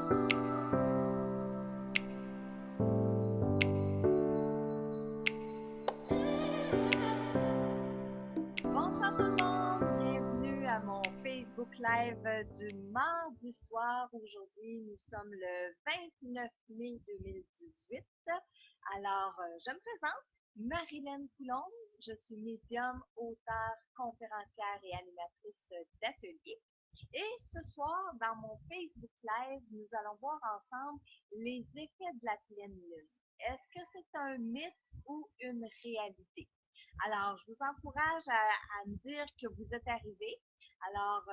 Bonsoir tout le monde, bienvenue à mon Facebook Live du mardi soir. Aujourd'hui, nous sommes le 29 mai 2018. Alors, je me présente, Marilyn Coulombe. Je suis médium, auteure, conférencière et animatrice d'ateliers. Et ce soir, dans mon Facebook Live, nous allons voir ensemble les effets de la pleine lune. Est-ce que c'est un mythe ou une réalité? Alors, je vous encourage à me dire que vous êtes arrivés. Alors,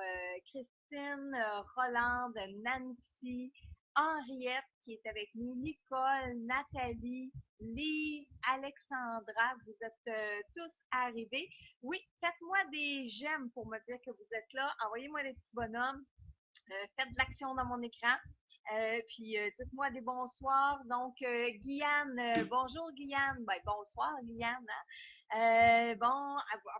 Christine, Rolande, Nancy, Henriette qui est avec nous, Nicole, Nathalie, Lise, Alexandra, vous êtes tous arrivés. Oui, faites-moi des j'aime pour me dire que vous êtes là. Envoyez-moi des petits bonhommes. Faites de l'action dans mon écran. Puis dites-moi des bonsoirs. Donc, Guyane, bonjour Guyane. Ben, bonsoir Guyane. Hein? Bon,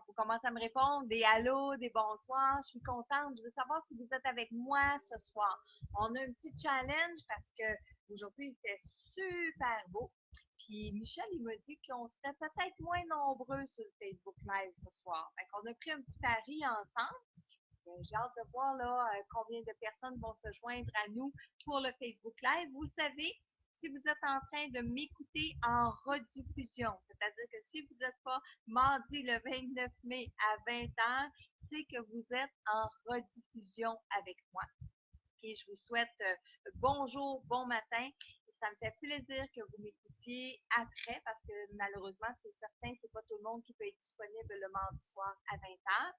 vous commencez à me répondre des allô, des bonsoirs. Je suis contente. Je veux savoir si vous êtes avec moi ce soir. On a un petit challenge parce que aujourd'hui il fait super beau. Puis Michel, il m'a dit qu'on serait peut-être moins nombreux sur le Facebook Live ce soir. Fait qu'on a pris un petit pari ensemble. J'ai hâte de voir là, combien de personnes vont se joindre à nous pour le Facebook Live. Vous savez, si vous êtes en train de m'écouter en rediffusion, c'est-à-dire que si vous n'êtes pas mardi le 29 mai à 20h, c'est que vous êtes en rediffusion avec moi. Et je vous souhaite bonjour, bon matin. Ça me fait plaisir que vous m'écoutiez après parce que malheureusement, c'est certain, c'est pas tout le monde qui peut être disponible le mardi soir à 20h.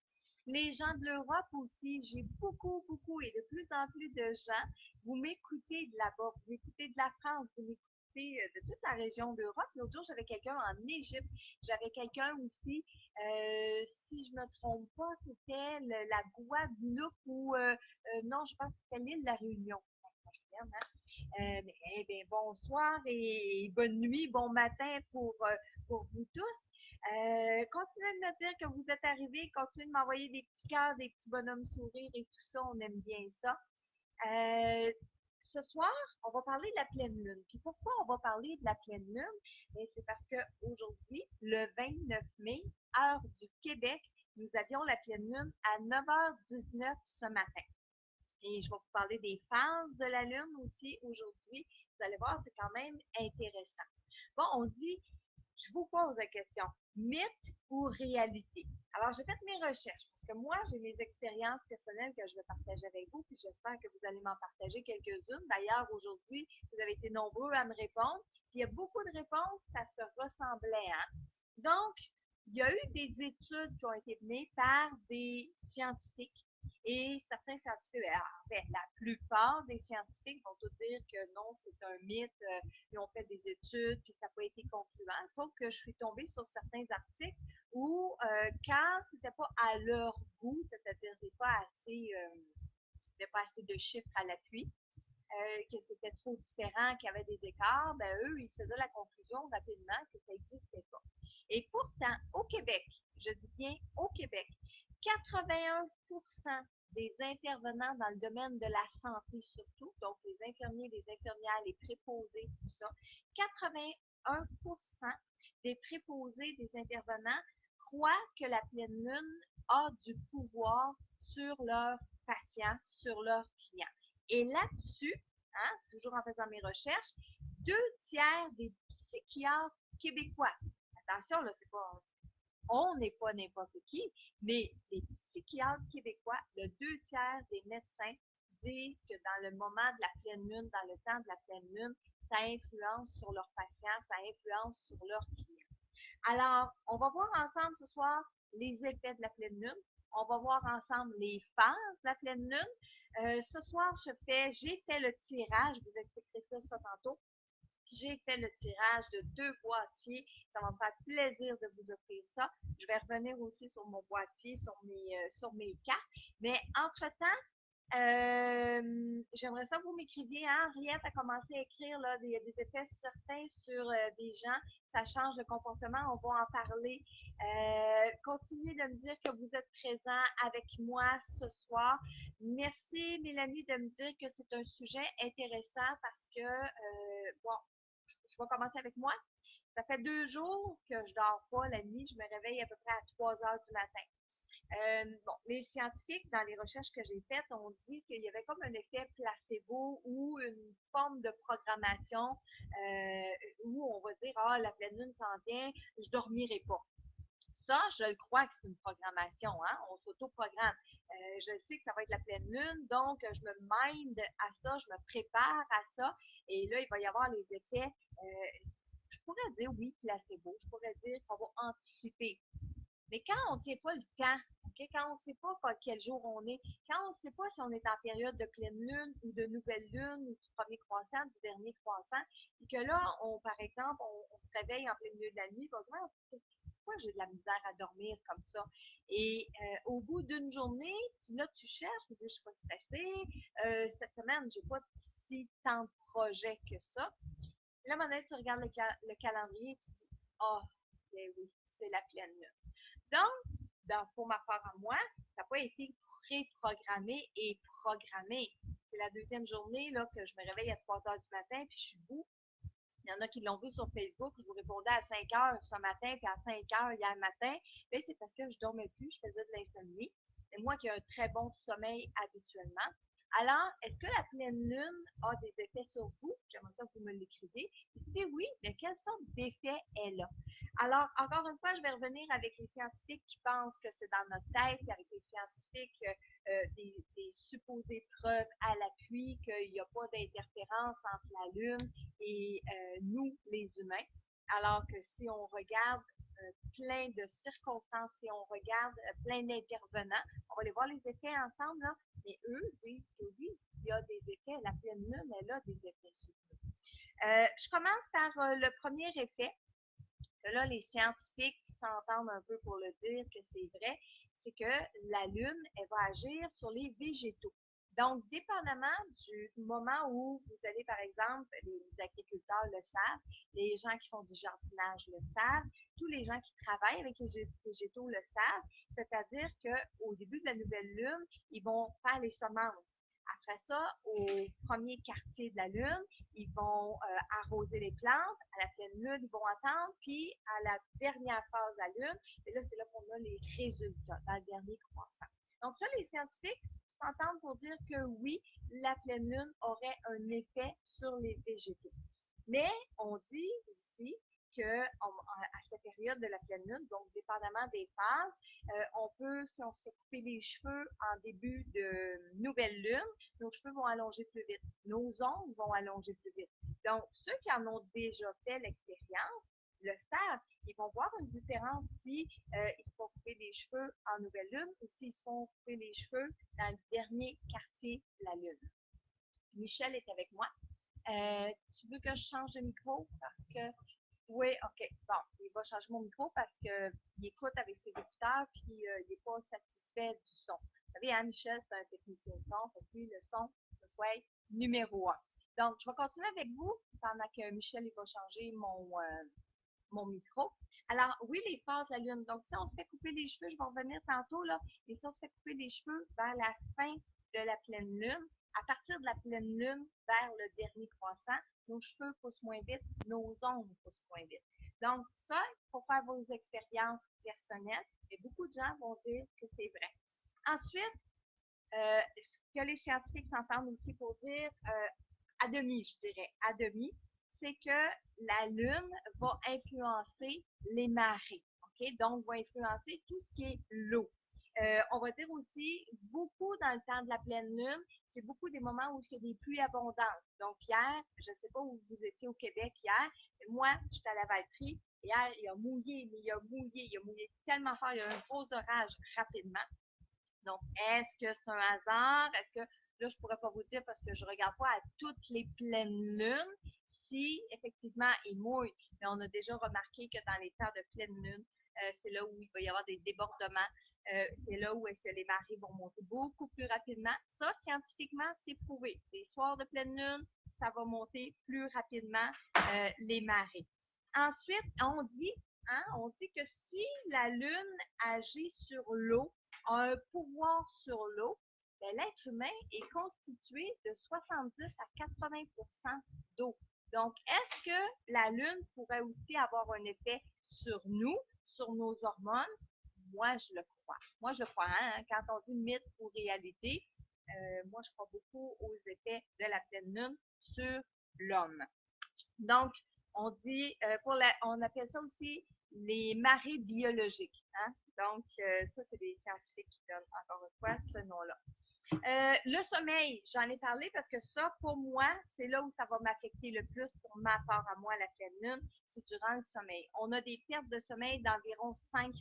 Les gens de l'Europe aussi, j'ai beaucoup et de plus en plus de gens. Vous m'écoutez de là-bas, vous m'écoutez de la France, vous m'écoutez de toute la région d'Europe. L'autre jour, j'avais quelqu'un en Égypte, j'avais quelqu'un aussi, si je me trompe pas, c'était la Guadeloupe ou non, je pense que c'était l'île de la Réunion. Bonsoir et bonne nuit, bon matin pour vous tous. Continuez de me dire que vous êtes arrivés, continuez de m'envoyer des petits cœurs, des petits bonhommes sourires et tout ça, on aime bien ça. Ce soir, on va parler de la pleine lune. Puis pourquoi on va parler de la pleine lune? Bien, c'est parce qu'aujourd'hui, le 29 mai, heure du Québec, nous avions la pleine lune à 9h19 ce matin. Et je vais vous parler des phases de la lune aussi aujourd'hui. Vous allez voir, c'est quand même intéressant. Bon, on se dit, je vous pose la question, mythe ou réalité? Alors, j'ai fait mes recherches parce que moi, j'ai mes expériences personnelles que je vais partager avec vous, puis j'espère que vous allez m'en partager quelques-unes. D'ailleurs, aujourd'hui, vous avez été nombreux à me répondre, puis il y a beaucoup de réponses, ça se ressemblait. Hein? Donc, il y a eu des études qui ont été menées par des scientifiques et certains scientifiques, en fait, la plupart des scientifiques vont tout dire que non, c'est un mythe, ils ont fait des études, puis ça n'a pas été concluant. Sauf que je suis tombée sur certains articles où, quand c'était pas à leur goût, c'est-à-dire qu'il n'y avait pas assez de chiffres à l'appui, que c'était trop différent, qu'il y avait des écarts, ben eux, ils faisaient la conclusion rapidement que ça n'existait pas. Et pourtant, au Québec, je dis bien au Québec, 81% des intervenants dans le domaine de la santé surtout, donc les infirmiers, les infirmières, les préposés, tout ça, 81% des préposés, des intervenants croient que la pleine lune a du pouvoir sur leurs patients, sur leurs clients. Et là-dessus, hein, toujours en faisant mes recherches, 2 tiers des psychiatres québécois, attention, là, c'est pas, on n'est pas n'importe qui, mais les psychiatres québécois, le 2 tiers des médecins disent que dans le moment de la pleine lune, dans le temps de la pleine lune, ça influence sur leurs patients, ça influence sur leurs clients. Alors, on va voir ensemble ce soir les effets de la pleine lune. On va voir ensemble les phases de la pleine lune. Ce soir, j'ai fait le tirage, je vous expliquerai ça tantôt. J'ai fait le tirage de 2 boîtiers. Ça va me faire plaisir de vous offrir ça. Je vais revenir aussi sur mon boîtier, sur mes cartes. Mais entre-temps, J'aimerais ça que vous m'écriviez, hein? Henriette a commencé à écrire là, des effets certains sur des gens. Ça change de comportement, on va en parler. Continuez de me dire que vous êtes présent avec moi ce soir. Merci Mélanie de me dire que c'est un sujet intéressant parce que, bon, je vais commencer avec moi. Ça fait 2 jours que je dors pas la nuit. Je me réveille à peu près à 3 heures du matin. Bon, les scientifiques, dans les recherches que j'ai faites, ont dit qu'il y avait comme un effet placebo ou une forme de programmation où on va dire, ah, la pleine lune s'en vient, je dormirai pas. Ça, je le crois que c'est une programmation, hein? On s'auto-programme. Je sais que ça va être la pleine lune, donc je me mind à ça, je me prépare à ça, et là, il va y avoir les effets, je pourrais dire oui, placebo, je pourrais dire qu'on va anticiper. Mais quand on ne tient pas le temps, okay, quand on ne sait pas quel jour on est, quand on ne sait pas si on est en période de pleine lune ou de nouvelle lune ou du premier croissant, du dernier croissant, et que là, par exemple, on se réveille en plein milieu de la nuit, on se dit, ah, pourquoi j'ai de la misère à dormir comme ça? Et au bout d'une journée, là, tu cherches, tu dis, je suis pas stressée, cette semaine, j'ai pas si tant de projets que ça. Et là, à un moment donné, tu regardes le calendrier et tu dis, ah, oh, ben oui, c'est la pleine lune. Donc, pour ma part à moi, ça n'a pas été pré-programmé et programmé. C'est la deuxième journée là, que je me réveille à 3 heures du matin puis je suis debout. Il y en a qui l'ont vu sur Facebook. Je vous répondais à 5 heures ce matin puis à 5 heures hier matin. Mais c'est parce que je dormais plus, je faisais de l'insomnie. C'est moi qui ai un très bon sommeil habituellement. Alors, est-ce que la pleine lune a des effets sur vous? J'aimerais ça que vous me l'écriviez. Si oui, mais quelle sorte d'effet elle a? Alors, encore une fois, je vais revenir avec les scientifiques qui pensent que c'est dans notre tête, avec les scientifiques des supposées preuves à l'appui qu'il n'y a pas d'interférence entre la Lune et nous, les humains. Alors que si on regarde plein de circonstances, si on regarde plein d'intervenants, on va aller voir les effets ensemble, là, mais eux disent que oui, il y a des effets, la pleine lune, elle a des effets sur nous. Je commence par le premier effet, que là, les scientifiques s'entendent un peu pour le dire que c'est vrai, c'est que la Lune, elle va agir sur les végétaux. Donc, dépendamment du moment où vous allez, par exemple, les agriculteurs le savent, les gens qui font du jardinage le savent, tous les gens qui travaillent avec les végétaux le savent, c'est-à-dire qu'au début de la nouvelle lune, ils vont faire les semences. Après ça, au premier quartier de la lune, ils vont arroser les plantes. À la pleine lune, ils vont attendre. Puis, à la dernière phase de la lune, et là, c'est là qu'on a les résultats, dans le dernier croissant. Donc, ça, les scientifiques s'entendent pour dire que oui, la pleine lune aurait un effet sur les végétaux. Mais on dit aussi que à cette période de la pleine lune, donc dépendamment des phases, on peut, si on se fait couper les cheveux en début de nouvelle lune, nos cheveux vont allonger plus vite, nos ongles vont allonger plus vite. Donc, ceux qui en ont déjà fait l'expérience le savent, ils vont voir une différence si ils se font couper les cheveux en nouvelle lune ou s'ils se font couper les cheveux dans le dernier quartier de la lune. Michel est avec moi. Tu veux que je change de micro parce que oui, ok. Bon, il va changer mon micro parce que il écoute avec ses écouteurs puis il n'est pas satisfait du son. Vous savez, hein, Michel, c'est un technicien de son, fait que lui, le son, ce soit numéro 1. Donc, je vais continuer avec vous pendant que Michel il va changer mon micro. Alors, oui, les phases de la lune. Donc, si on se fait couper les cheveux, je vais revenir tantôt, là, et si on se fait couper les cheveux vers la fin de la pleine lune, à partir de la pleine lune vers le dernier croissant, nos cheveux poussent moins vite, nos ongles poussent moins vite. Donc, ça, il faut faire vos expériences personnelles, et beaucoup de gens vont dire que c'est vrai. Ensuite, ce que les scientifiques s'entendent aussi pour dire, à demi, je dirais, à demi, c'est que la Lune va influencer les marées. OK? Donc, va influencer tout ce qui est l'eau. On va dire aussi, beaucoup dans le temps de la pleine lune, c'est beaucoup des moments où il y a des pluies abondantes. Donc, hier, je ne sais pas où vous étiez au Québec hier, mais moi, j'étais à la Valtrie. Hier, il a mouillé, mais il a mouillé tellement fort, il y a eu un gros orage rapidement. Donc, est-ce que c'est un hasard? Est-ce que, là, je pourrais pas vous dire parce que je regarde pas à toutes les pleines lunes aussi, effectivement, il mouille, mais on a déjà remarqué que dans les temps de pleine lune, c'est là où il va y avoir des débordements. C'est là où est-ce que les marées vont monter beaucoup plus rapidement. Ça, scientifiquement, c'est prouvé. Les soirs de pleine lune, ça va monter plus rapidement les marées. Ensuite, on dit que si la lune agit sur l'eau, a un pouvoir sur l'eau, ben, l'être humain est constitué de 70 à 80% d'eau. Donc, est-ce que la lune pourrait aussi avoir un effet sur nous, sur nos hormones? Moi, je le crois. Moi, je crois. Hein? Quand on dit mythe ou réalité, moi, je crois beaucoup aux effets de la pleine lune sur l'homme. Donc, on dit, on appelle ça aussi les marées biologiques. Hein? Donc, ça, c'est des scientifiques qui donnent encore une fois ce nom-là. Le sommeil, j'en ai parlé parce que ça, pour moi, c'est là où ça va m'affecter le plus pour ma part à moi, la pleine lune, c'est durant le sommeil. On a des pertes de sommeil d'environ 5%.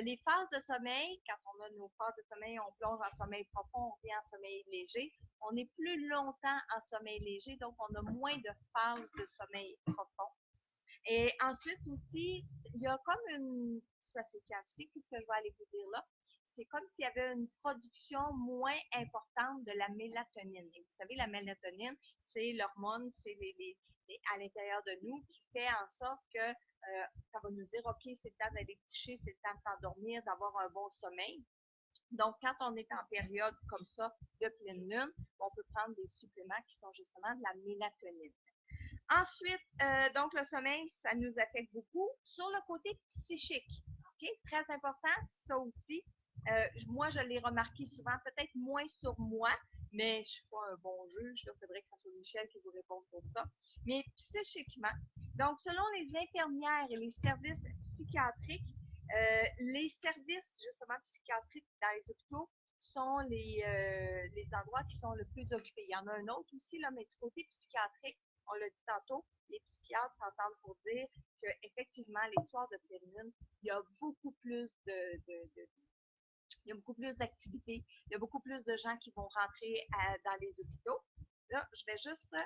Les phases de sommeil, quand on a nos phases de sommeil, on plonge en sommeil profond, on vient en sommeil léger. On est plus longtemps en sommeil léger, donc on a moins de phases de sommeil profond. Et ensuite aussi, il y a comme ça c'est scientifique, qu'est-ce que je vais aller vous dire là? C'est comme s'il y avait une production moins importante de la mélatonine. Et vous savez, la mélatonine, c'est l'hormone, c'est à l'intérieur de nous qui fait en sorte que ça va nous dire, OK, c'est le temps d'aller coucher, c'est le temps de s'endormir, d'avoir un bon sommeil. Donc, quand on est en période comme ça de pleine lune, on peut prendre des suppléments qui sont justement de la mélatonine. Ensuite, donc le sommeil, ça nous affecte beaucoup. Sur le côté psychique, ok, très important, ça aussi. Moi, je l'ai remarqué souvent, peut-être moins sur moi, mais je suis pas un bon juge. Il faudrait que ce soit Michel qui vous réponde pour ça. Mais psychiquement, donc selon les infirmières et les services psychiatriques, les services justement psychiatriques dans les hôpitaux sont les endroits qui sont le plus occupés. Il y en a un autre aussi, là, mais du côté psychiatrique, on l'a dit tantôt, les psychiatres s'entendent pour dire qu'effectivement, les soirs de pleine lune, il y a beaucoup plus il y a beaucoup plus d'activités, il y a beaucoup plus de gens qui vont rentrer dans les hôpitaux. Là, je vais juste,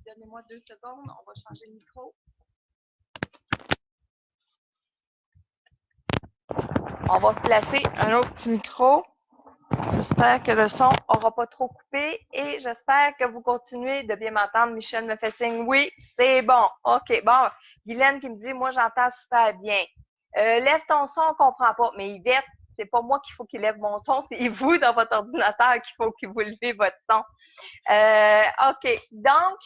donnez-moi 2 secondes, on va changer le micro. On va placer un autre petit micro. J'espère que le son n'aura pas trop coupé et j'espère que vous continuez de bien m'entendre. Michel me fait signe, oui, c'est bon. OK, bon. Guylaine qui me dit, moi, j'entends super bien. Lève ton son, on comprend pas. Mais Yvette, c'est pas moi qu'il faut qu'il lève mon son, c'est vous dans votre ordinateur qu'il faut que vous levez votre son. OK, donc,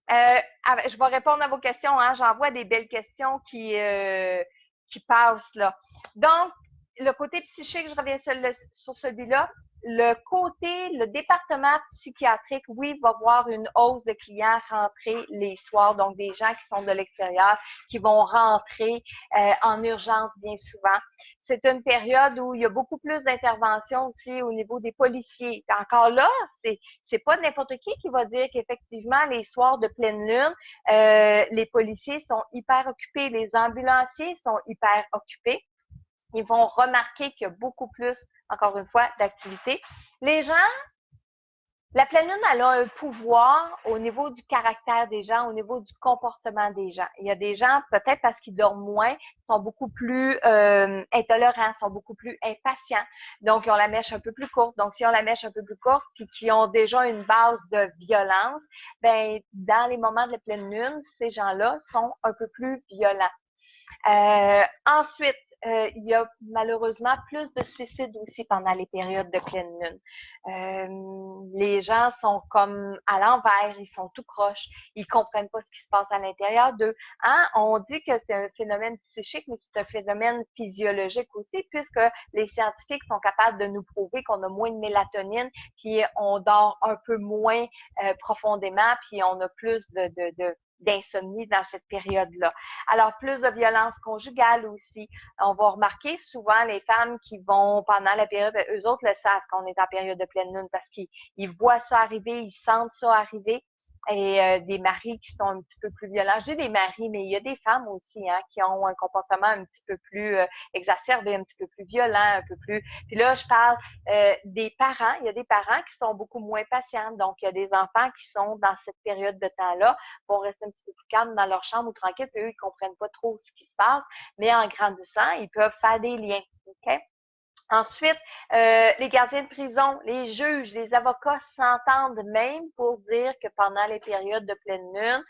je vais répondre à vos questions. Hein. J'en vois des belles questions qui passent là. Donc, le côté psychique, je reviens sur celui-là. Le département psychiatrique, oui, va voir une hausse de clients rentrer les soirs, donc des gens qui sont de l'extérieur, qui vont rentrer en urgence bien souvent. C'est une période où il y a beaucoup plus d'interventions aussi au niveau des policiers. Encore là, c'est pas n'importe qui va dire qu'effectivement, les soirs de pleine lune, les policiers sont hyper occupés, les ambulanciers sont hyper occupés. Ils vont remarquer qu'il y a beaucoup plus, encore une fois, d'activités. Les gens, la pleine lune, elle a un pouvoir au niveau du caractère des gens, au niveau du comportement des gens. Il y a des gens, peut-être parce qu'ils dorment moins, sont beaucoup plus intolérants, sont beaucoup plus impatients. Donc, ils ont la mèche un peu plus courte. Donc, s'ils ont la mèche un peu plus courte, puis qu'ils ont déjà une base de violence, ben dans les moments de la pleine lune, ces gens-là sont un peu plus violents. Ensuite, il y a malheureusement plus de suicides aussi pendant les périodes de pleine lune. Les gens sont comme à l'envers, ils sont tout croches, ils comprennent pas ce qui se passe à l'intérieur d'eux. Hein? On dit que c'est un phénomène psychique, mais c'est un phénomène physiologique aussi, puisque les scientifiques sont capables de nous prouver qu'on a moins de mélatonine, puis on dort un peu moins profondément, puis on a plus d'insomnie dans cette période-là. Alors, plus de violence conjugale aussi. On va remarquer souvent les femmes qui vont, pendant la période, eux autres le savent qu'on est en période de pleine lune parce qu'ils voient ça arriver, ils sentent ça arriver. et des maris qui sont un petit peu plus violents. J'ai des maris, mais il y a des femmes aussi hein, qui ont un comportement un petit peu plus exacerbé, un petit peu plus violent, un peu plus. Puis là, je parle des parents. Il y a des parents qui sont beaucoup moins patients. Donc, il y a des enfants qui sont dans cette période de temps-là, vont rester un petit peu plus calmes dans leur chambre ou tranquilles, puis eux, ils comprennent pas trop ce qui se passe. Mais en grandissant, ils peuvent faire des liens. OK? Ensuite, les gardiens de prison, les juges, les avocats s'entendent même pour dire que pendant les périodes de pleine lune,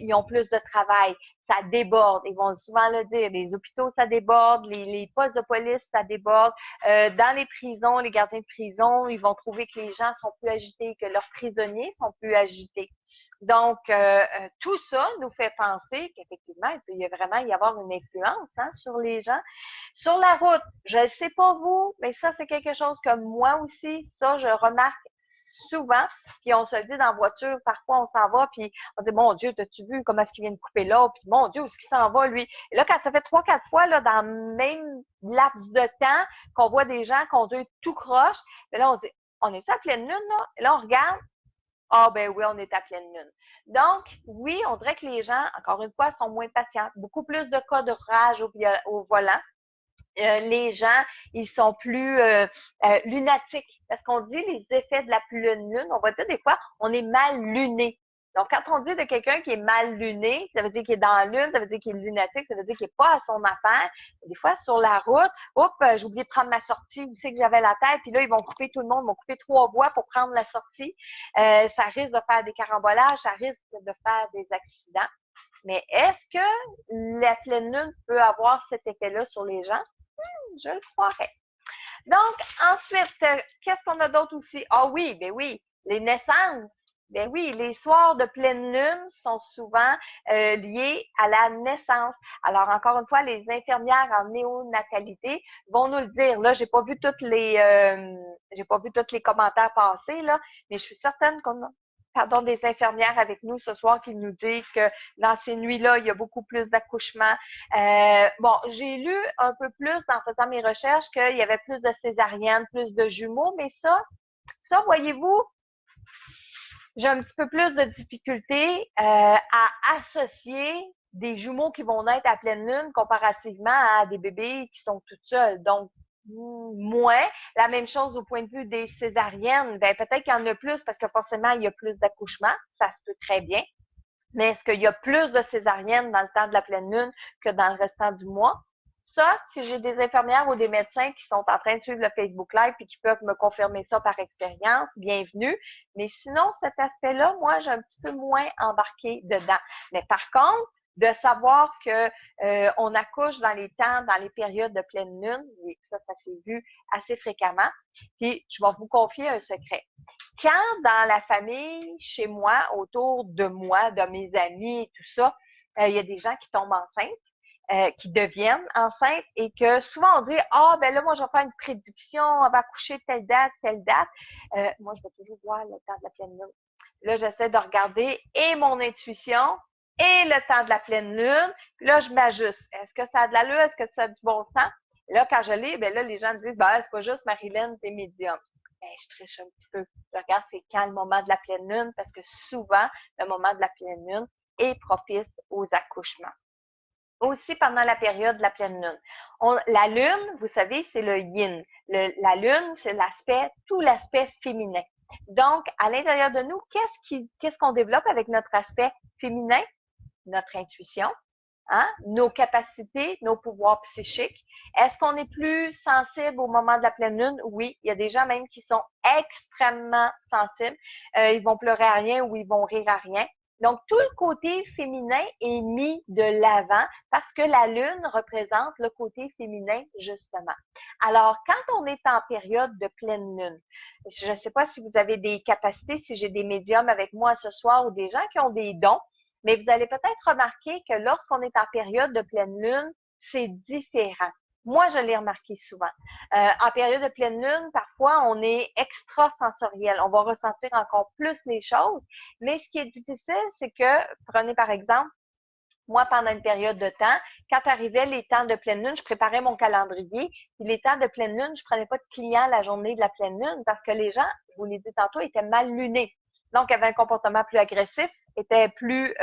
ils ont plus de travail. Ça déborde. Ils vont souvent le dire. Les hôpitaux, ça déborde. Les postes de police, ça déborde. Dans les prisons, les gardiens de prison, ils vont trouver que les gens sont plus agités, que leurs prisonniers sont plus agités. Donc, tout ça nous fait penser qu'effectivement, il peut y vraiment y avoir une influence hein, sur les gens. Sur la route, je ne sais pas vous, mais ça, c'est quelque chose que moi aussi, ça, je remarque souvent. Puis on se dit dans la voiture, parfois on s'en va, puis on dit, mon Dieu, t'as-tu vu comment est-ce qu'il vient de couper là? Puis mon Dieu, où est-ce qu'il s'en va, lui? Et là, quand ça fait 3, 4 fois, là, dans le même laps de temps, qu'on voit des gens conduire tout croche, mais là, on se dit, on est à pleine lune, là? Et là, on regarde, ah ben oui, on est à pleine lune. Donc, oui, on dirait que les gens, encore une fois, sont moins patients. Beaucoup plus de cas de rage au volant. Les gens, ils sont plus lunatiques. Parce qu'on dit les effets de la pleine lune, on va dire des fois, on est mal luné. Donc, quand on dit de quelqu'un qui est mal luné, ça veut dire qu'il est dans la lune, ça veut dire qu'il est lunatique, ça veut dire qu'il n'est pas à son affaire. Des fois, sur la route, oups, j'ai oublié de prendre ma sortie, où c'est que j'avais la tête, puis là, ils vont couper tout le monde, ils vont couper 3 voies pour prendre la sortie. Ça risque de faire des carambolages, ça risque de faire des accidents. Mais est-ce que la pleine lune peut avoir cet effet-là sur les gens? Je le croirais. Donc, ensuite, qu'est-ce qu'on a d'autre aussi? Ah oui, ben oui, les naissances. Ben oui, les soirs de pleine lune sont souvent liés à la naissance. Alors, encore une fois, les infirmières en néonatalité vont nous le dire. Là, j'ai pas vu tous les commentaires passer, là, mais je suis certaine qu'on a des infirmières avec nous ce soir qui nous disent que dans ces nuits-là, il y a beaucoup plus d'accouchements. Bon, j'ai lu un peu plus en faisant mes recherches qu'il y avait plus de césariennes, plus de jumeaux, mais ça, voyez-vous, j'ai un petit peu plus de difficulté à associer des jumeaux qui vont naître à pleine lune comparativement à des bébés qui sont tout seuls. Donc, moins. La même chose au point de vue des césariennes. Ben, peut-être qu'il y en a plus parce que forcément, il y a plus d'accouchements. Ça se peut très bien. Mais est-ce qu'il y a plus de césariennes dans le temps de la pleine lune que dans le restant du mois? Ça, si j'ai des infirmières ou des médecins qui sont en train de suivre le Facebook Live et qui peuvent me confirmer ça par expérience, bienvenue. Mais sinon, cet aspect-là, moi, j'ai un petit peu moins embarqué dedans. Mais par contre, de savoir que on accouche dans les périodes de pleine lune, oui, ça s'est vu assez fréquemment. Puis, je vais vous confier un secret. Quand dans la famille, chez moi, autour de moi, de mes amis et tout ça, il y a des gens qui tombent enceintes, qui deviennent enceintes et que souvent on dit ah ben là moi je vais faire une prédiction, on va accoucher telle date, telle date. Moi je vais toujours voir le temps de la pleine lune. Là j'essaie de regarder et mon intuition et le temps de la pleine lune. Puis là je m'ajuste. Est-ce que ça a de l'allure? Est-ce que ça a du bon sens? Et là quand je lis, ben là les gens me disent ben c'est pas juste Marilyn, t'es médium. Ben, je triche un petit peu. Je regarde c'est quand le moment de la pleine lune parce que souvent le moment de la pleine lune est propice aux accouchements. Aussi pendant la période de la pleine lune. La lune, vous savez, c'est le yin. La lune, c'est tout l'aspect féminin. Donc, à l'intérieur de nous, qu'est-ce qu'on développe avec notre aspect féminin? Notre intuition, hein? Nos capacités, nos pouvoirs psychiques. Est-ce qu'on est plus sensible au moment de la pleine lune? Oui, il y a des gens même qui sont extrêmement sensibles. Ils vont pleurer à rien ou ils vont rire à rien. Donc, tout le côté féminin est mis de l'avant parce que la lune représente le côté féminin, justement. Alors, quand on est en période de pleine lune, je ne sais pas si vous avez des capacités, si j'ai des médiums avec moi ce soir ou des gens qui ont des dons, mais vous allez peut-être remarquer que lorsqu'on est en période de pleine lune, c'est différent. Moi, je l'ai remarqué souvent. En période de pleine lune, parfois, on est extrasensoriel. On va ressentir encore plus les choses. Mais ce qui est difficile, c'est que, prenez par exemple, moi, pendant une période de temps, quand arrivaient les temps de pleine lune, je préparais mon calendrier. Puis les temps de pleine lune, je prenais pas de clients la journée de la pleine lune parce que les gens, je vous l'ai dit tantôt, étaient mal lunés. Donc, avait un comportement plus agressif, était plus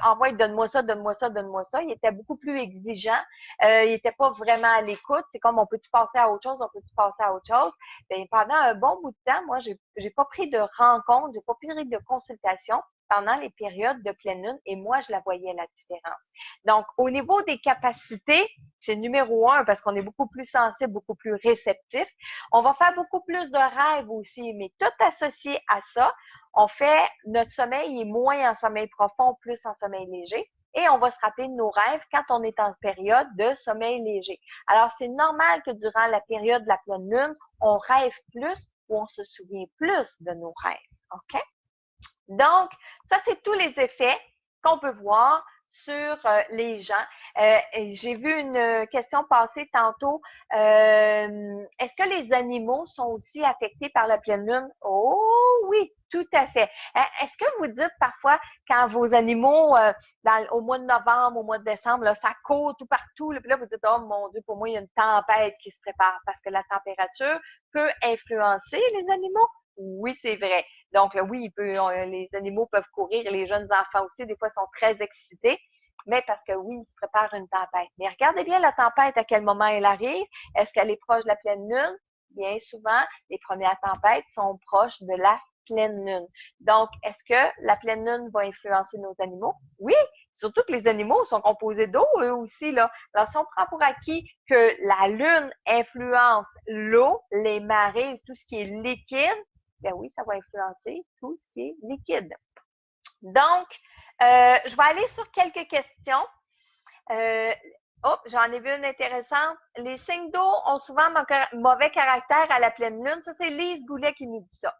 envoie, donne-moi ça, donne-moi ça, donne-moi ça. Il était beaucoup plus exigeant. Il était pas vraiment à l'écoute. C'est comme on peut-tu passer à autre chose, on peut-tu passer à autre chose. Bien, pendant un bon bout de temps, moi, j'ai pas pris de rencontre, j'ai pas pris de consultation pendant les périodes de pleine lune et moi, je la voyais la différence. Donc, au niveau des capacités, c'est numéro un parce qu'on est beaucoup plus sensible, beaucoup plus réceptif. On va faire beaucoup plus de rêves aussi, mais tout associé à ça, on fait notre sommeil est moins en sommeil profond, plus en sommeil léger. Et on va se rappeler de nos rêves quand on est en période de sommeil léger. Alors, c'est normal que durant la période de la pleine lune, on rêve plus ou on se souvient plus de nos rêves. OK? Donc, ça, c'est tous les effets qu'on peut voir sur les gens. J'ai vu une question passer tantôt. Est-ce que les animaux sont aussi affectés par la pleine lune? Oh oui, tout à fait. Est-ce que vous dites parfois quand vos animaux, au mois de novembre, au mois de décembre, là, ça court tout partout, là, puis là, vous dites, oh mon Dieu, pour moi, il y a une tempête qui se prépare parce que la température peut influencer les animaux? Oui, c'est vrai. Donc, oui, les animaux peuvent courir, les jeunes enfants aussi, des fois, sont très excités, mais parce que oui, ils se préparent une tempête. Mais regardez bien la tempête, à quel moment elle arrive. Est-ce qu'elle est proche de la pleine lune? Bien souvent, les premières tempêtes sont proches de la pleine lune. Donc, est-ce que la pleine lune va influencer nos animaux? Oui, surtout que les animaux sont composés d'eau, eux aussi, là. Alors, si on prend pour acquis que la lune influence l'eau, les marées, tout ce qui est liquide, ben oui, ça va influencer tout ce qui est liquide. Donc, je vais aller sur quelques questions. J'en ai vu une intéressante. Les signes d'eau ont souvent mauvais caractère à la pleine lune. Ça, c'est Lise Goulet qui nous dit ça.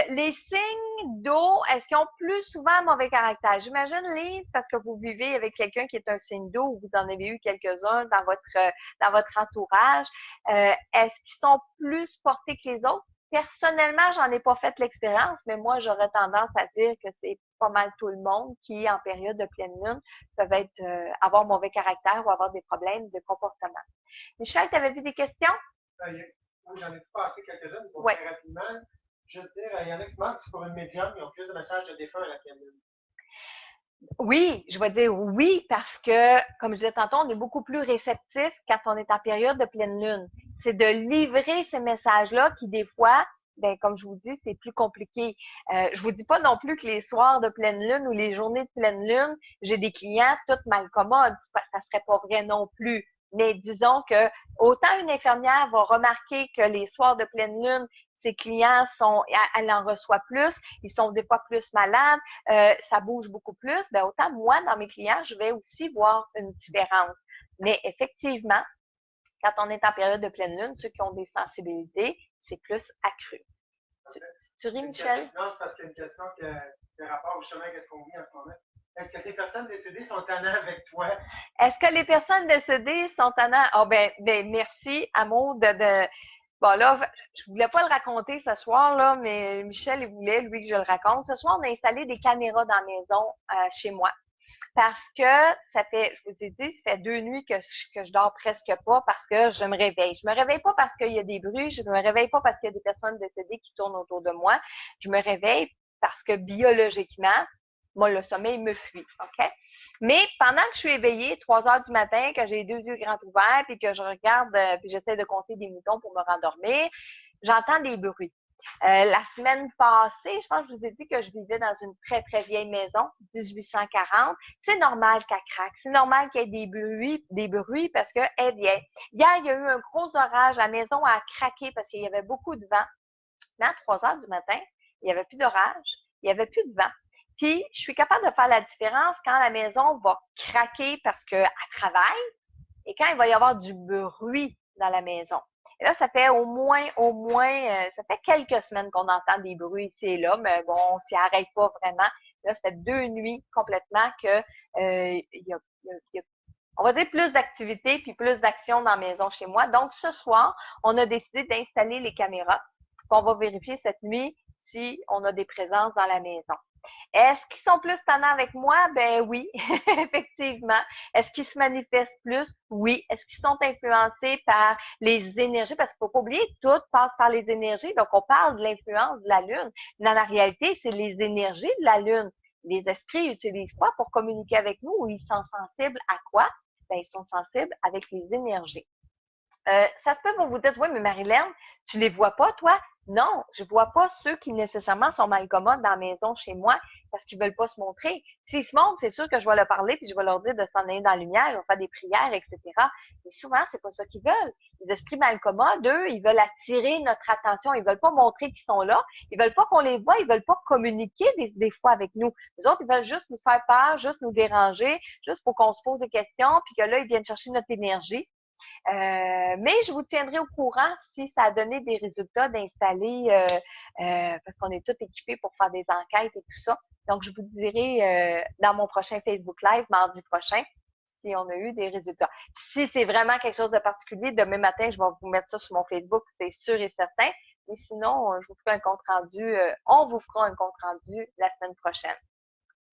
Les signes d'eau, est-ce qu'ils ont plus souvent mauvais caractère? J'imagine, Lise, parce que vous vivez avec quelqu'un qui est un signe d'eau ou vous en avez eu quelques-uns dans votre entourage. Est-ce qu'ils sont plus portés que les autres? Personnellement, j'en ai pas fait l'expérience, mais moi, j'aurais tendance à dire que c'est pas mal tout le monde qui, en période de pleine lune, peuvent avoir mauvais caractère ou avoir des problèmes de comportement. Michel, tu avais vu des questions? Oui, j'en ai passé quelques-unes, donc oui. Très rapidement. Juste dire, il y en a qui demandent si pour une médium, ils ont plus de messages de défunt à la pleine lune. Oui, je vais dire oui parce que, comme je disais tantôt, on est beaucoup plus réceptif quand on est en période de pleine lune. C'est de livrer ces messages-là qui, des fois, ben, comme je vous dis, c'est plus compliqué. Je vous dis pas non plus que les soirs de pleine lune ou les journées de pleine lune, j'ai des clients toutes malcommodes. Ça serait pas vrai non plus. Mais disons que autant une infirmière va remarquer que les soirs de pleine lune, ses clients elle en reçoit plus, ils sont des fois plus malades, ça bouge beaucoup plus, ben autant moi, dans mes clients, je vais aussi voir une différence. Mais effectivement, quand on est en période de pleine lune, ceux qui ont des sensibilités, c'est plus accru. Tu ris, Michel? Non, c'est parce qu'il y a une question qui a rapport justement à ce qu'on vit en ce moment. Est-ce que les personnes décédées sont tannantes avec toi? Est-ce que les personnes décédées sont tannantes? Oh, ben, merci, amour, Bon, là, je voulais pas le raconter ce soir, là, mais Michel, il voulait, lui, que je le raconte. Ce soir, on a installé des caméras dans la maison chez moi. Parce que je vous ai dit, ça fait 2 nuits que je dors presque pas parce que je me réveille. Je me réveille pas parce qu'il y a des bruits, je me réveille pas parce qu'il y a des personnes décédées qui tournent autour de moi. Je me réveille parce que biologiquement, moi, le sommeil me fuit, OK? Mais pendant que je suis éveillée, 3 heures du matin, que j'ai les 2 yeux grands ouverts, puis que je regarde, puis j'essaie de compter des moutons pour me rendormir, j'entends des bruits. La semaine passée, je pense que je vous ai dit que je vivais dans une très, très vieille maison, 1840. C'est normal qu'elle craque. C'est normal qu'il y ait des bruits parce qu'elle est vieille. Hier, il y a eu un gros orage. La maison a craqué parce qu'il y avait beaucoup de vent. Mais à 3 heures du matin, il n'y avait plus d'orage. Il n'y avait plus de vent. Puis, je suis capable de faire la différence quand la maison va craquer parce qu'elle travaille et quand il va y avoir du bruit dans la maison. Et là, ça fait au moins, ça fait quelques semaines qu'on entend des bruits ici et là, mais bon, on s'y arrête pas vraiment. Là, ça fait 2 nuits complètement que il y a, on va dire plus d'activité puis plus d'action dans la maison chez moi. Donc, ce soir, on a décidé d'installer les caméras. On va vérifier cette nuit si on a des présences dans la maison. Est-ce qu'ils sont plus tannants avec moi? Ben oui, effectivement. Est-ce qu'ils se manifestent plus? Oui. Est-ce qu'ils sont influencés par les énergies? Parce qu'il faut pas oublier, tout passe par les énergies. Donc, on parle de l'influence de la Lune. Dans la réalité, c'est les énergies de la Lune. Les esprits utilisent quoi pour communiquer avec nous? Ou ils sont sensibles à quoi? Ben, ils sont sensibles avec les énergies. Ça se peut, vous vous dites, oui, mais Marilyn, tu les vois pas, toi? Non, je vois pas ceux qui nécessairement sont mal commodes dans la maison chez moi parce qu'ils veulent pas se montrer. S'ils se montrent, c'est sûr que je vais leur parler puis je vais leur dire de s'en aller dans la lumière, on va faire des prières, etc. Mais souvent, c'est pas ça qu'ils veulent. Les esprits mal commodes, eux, ils veulent attirer notre attention. Ils veulent pas montrer qu'ils sont là. Ils veulent pas qu'on les voit. Ils veulent pas communiquer des fois avec nous. Les autres, ils veulent juste nous faire peur, juste nous déranger, juste pour qu'on se pose des questions puis que là, ils viennent chercher notre énergie. Mais je vous tiendrai au courant si ça a donné des résultats d'installer, parce qu'on est tous équipés pour faire des enquêtes et tout ça. Donc, je vous dirai dans mon prochain Facebook Live, mardi prochain, si on a eu des résultats. Si c'est vraiment quelque chose de particulier, demain matin, je vais vous mettre ça sur mon Facebook, c'est sûr et certain. Mais sinon, je vous ferai un compte rendu, on vous fera un compte rendu la semaine prochaine.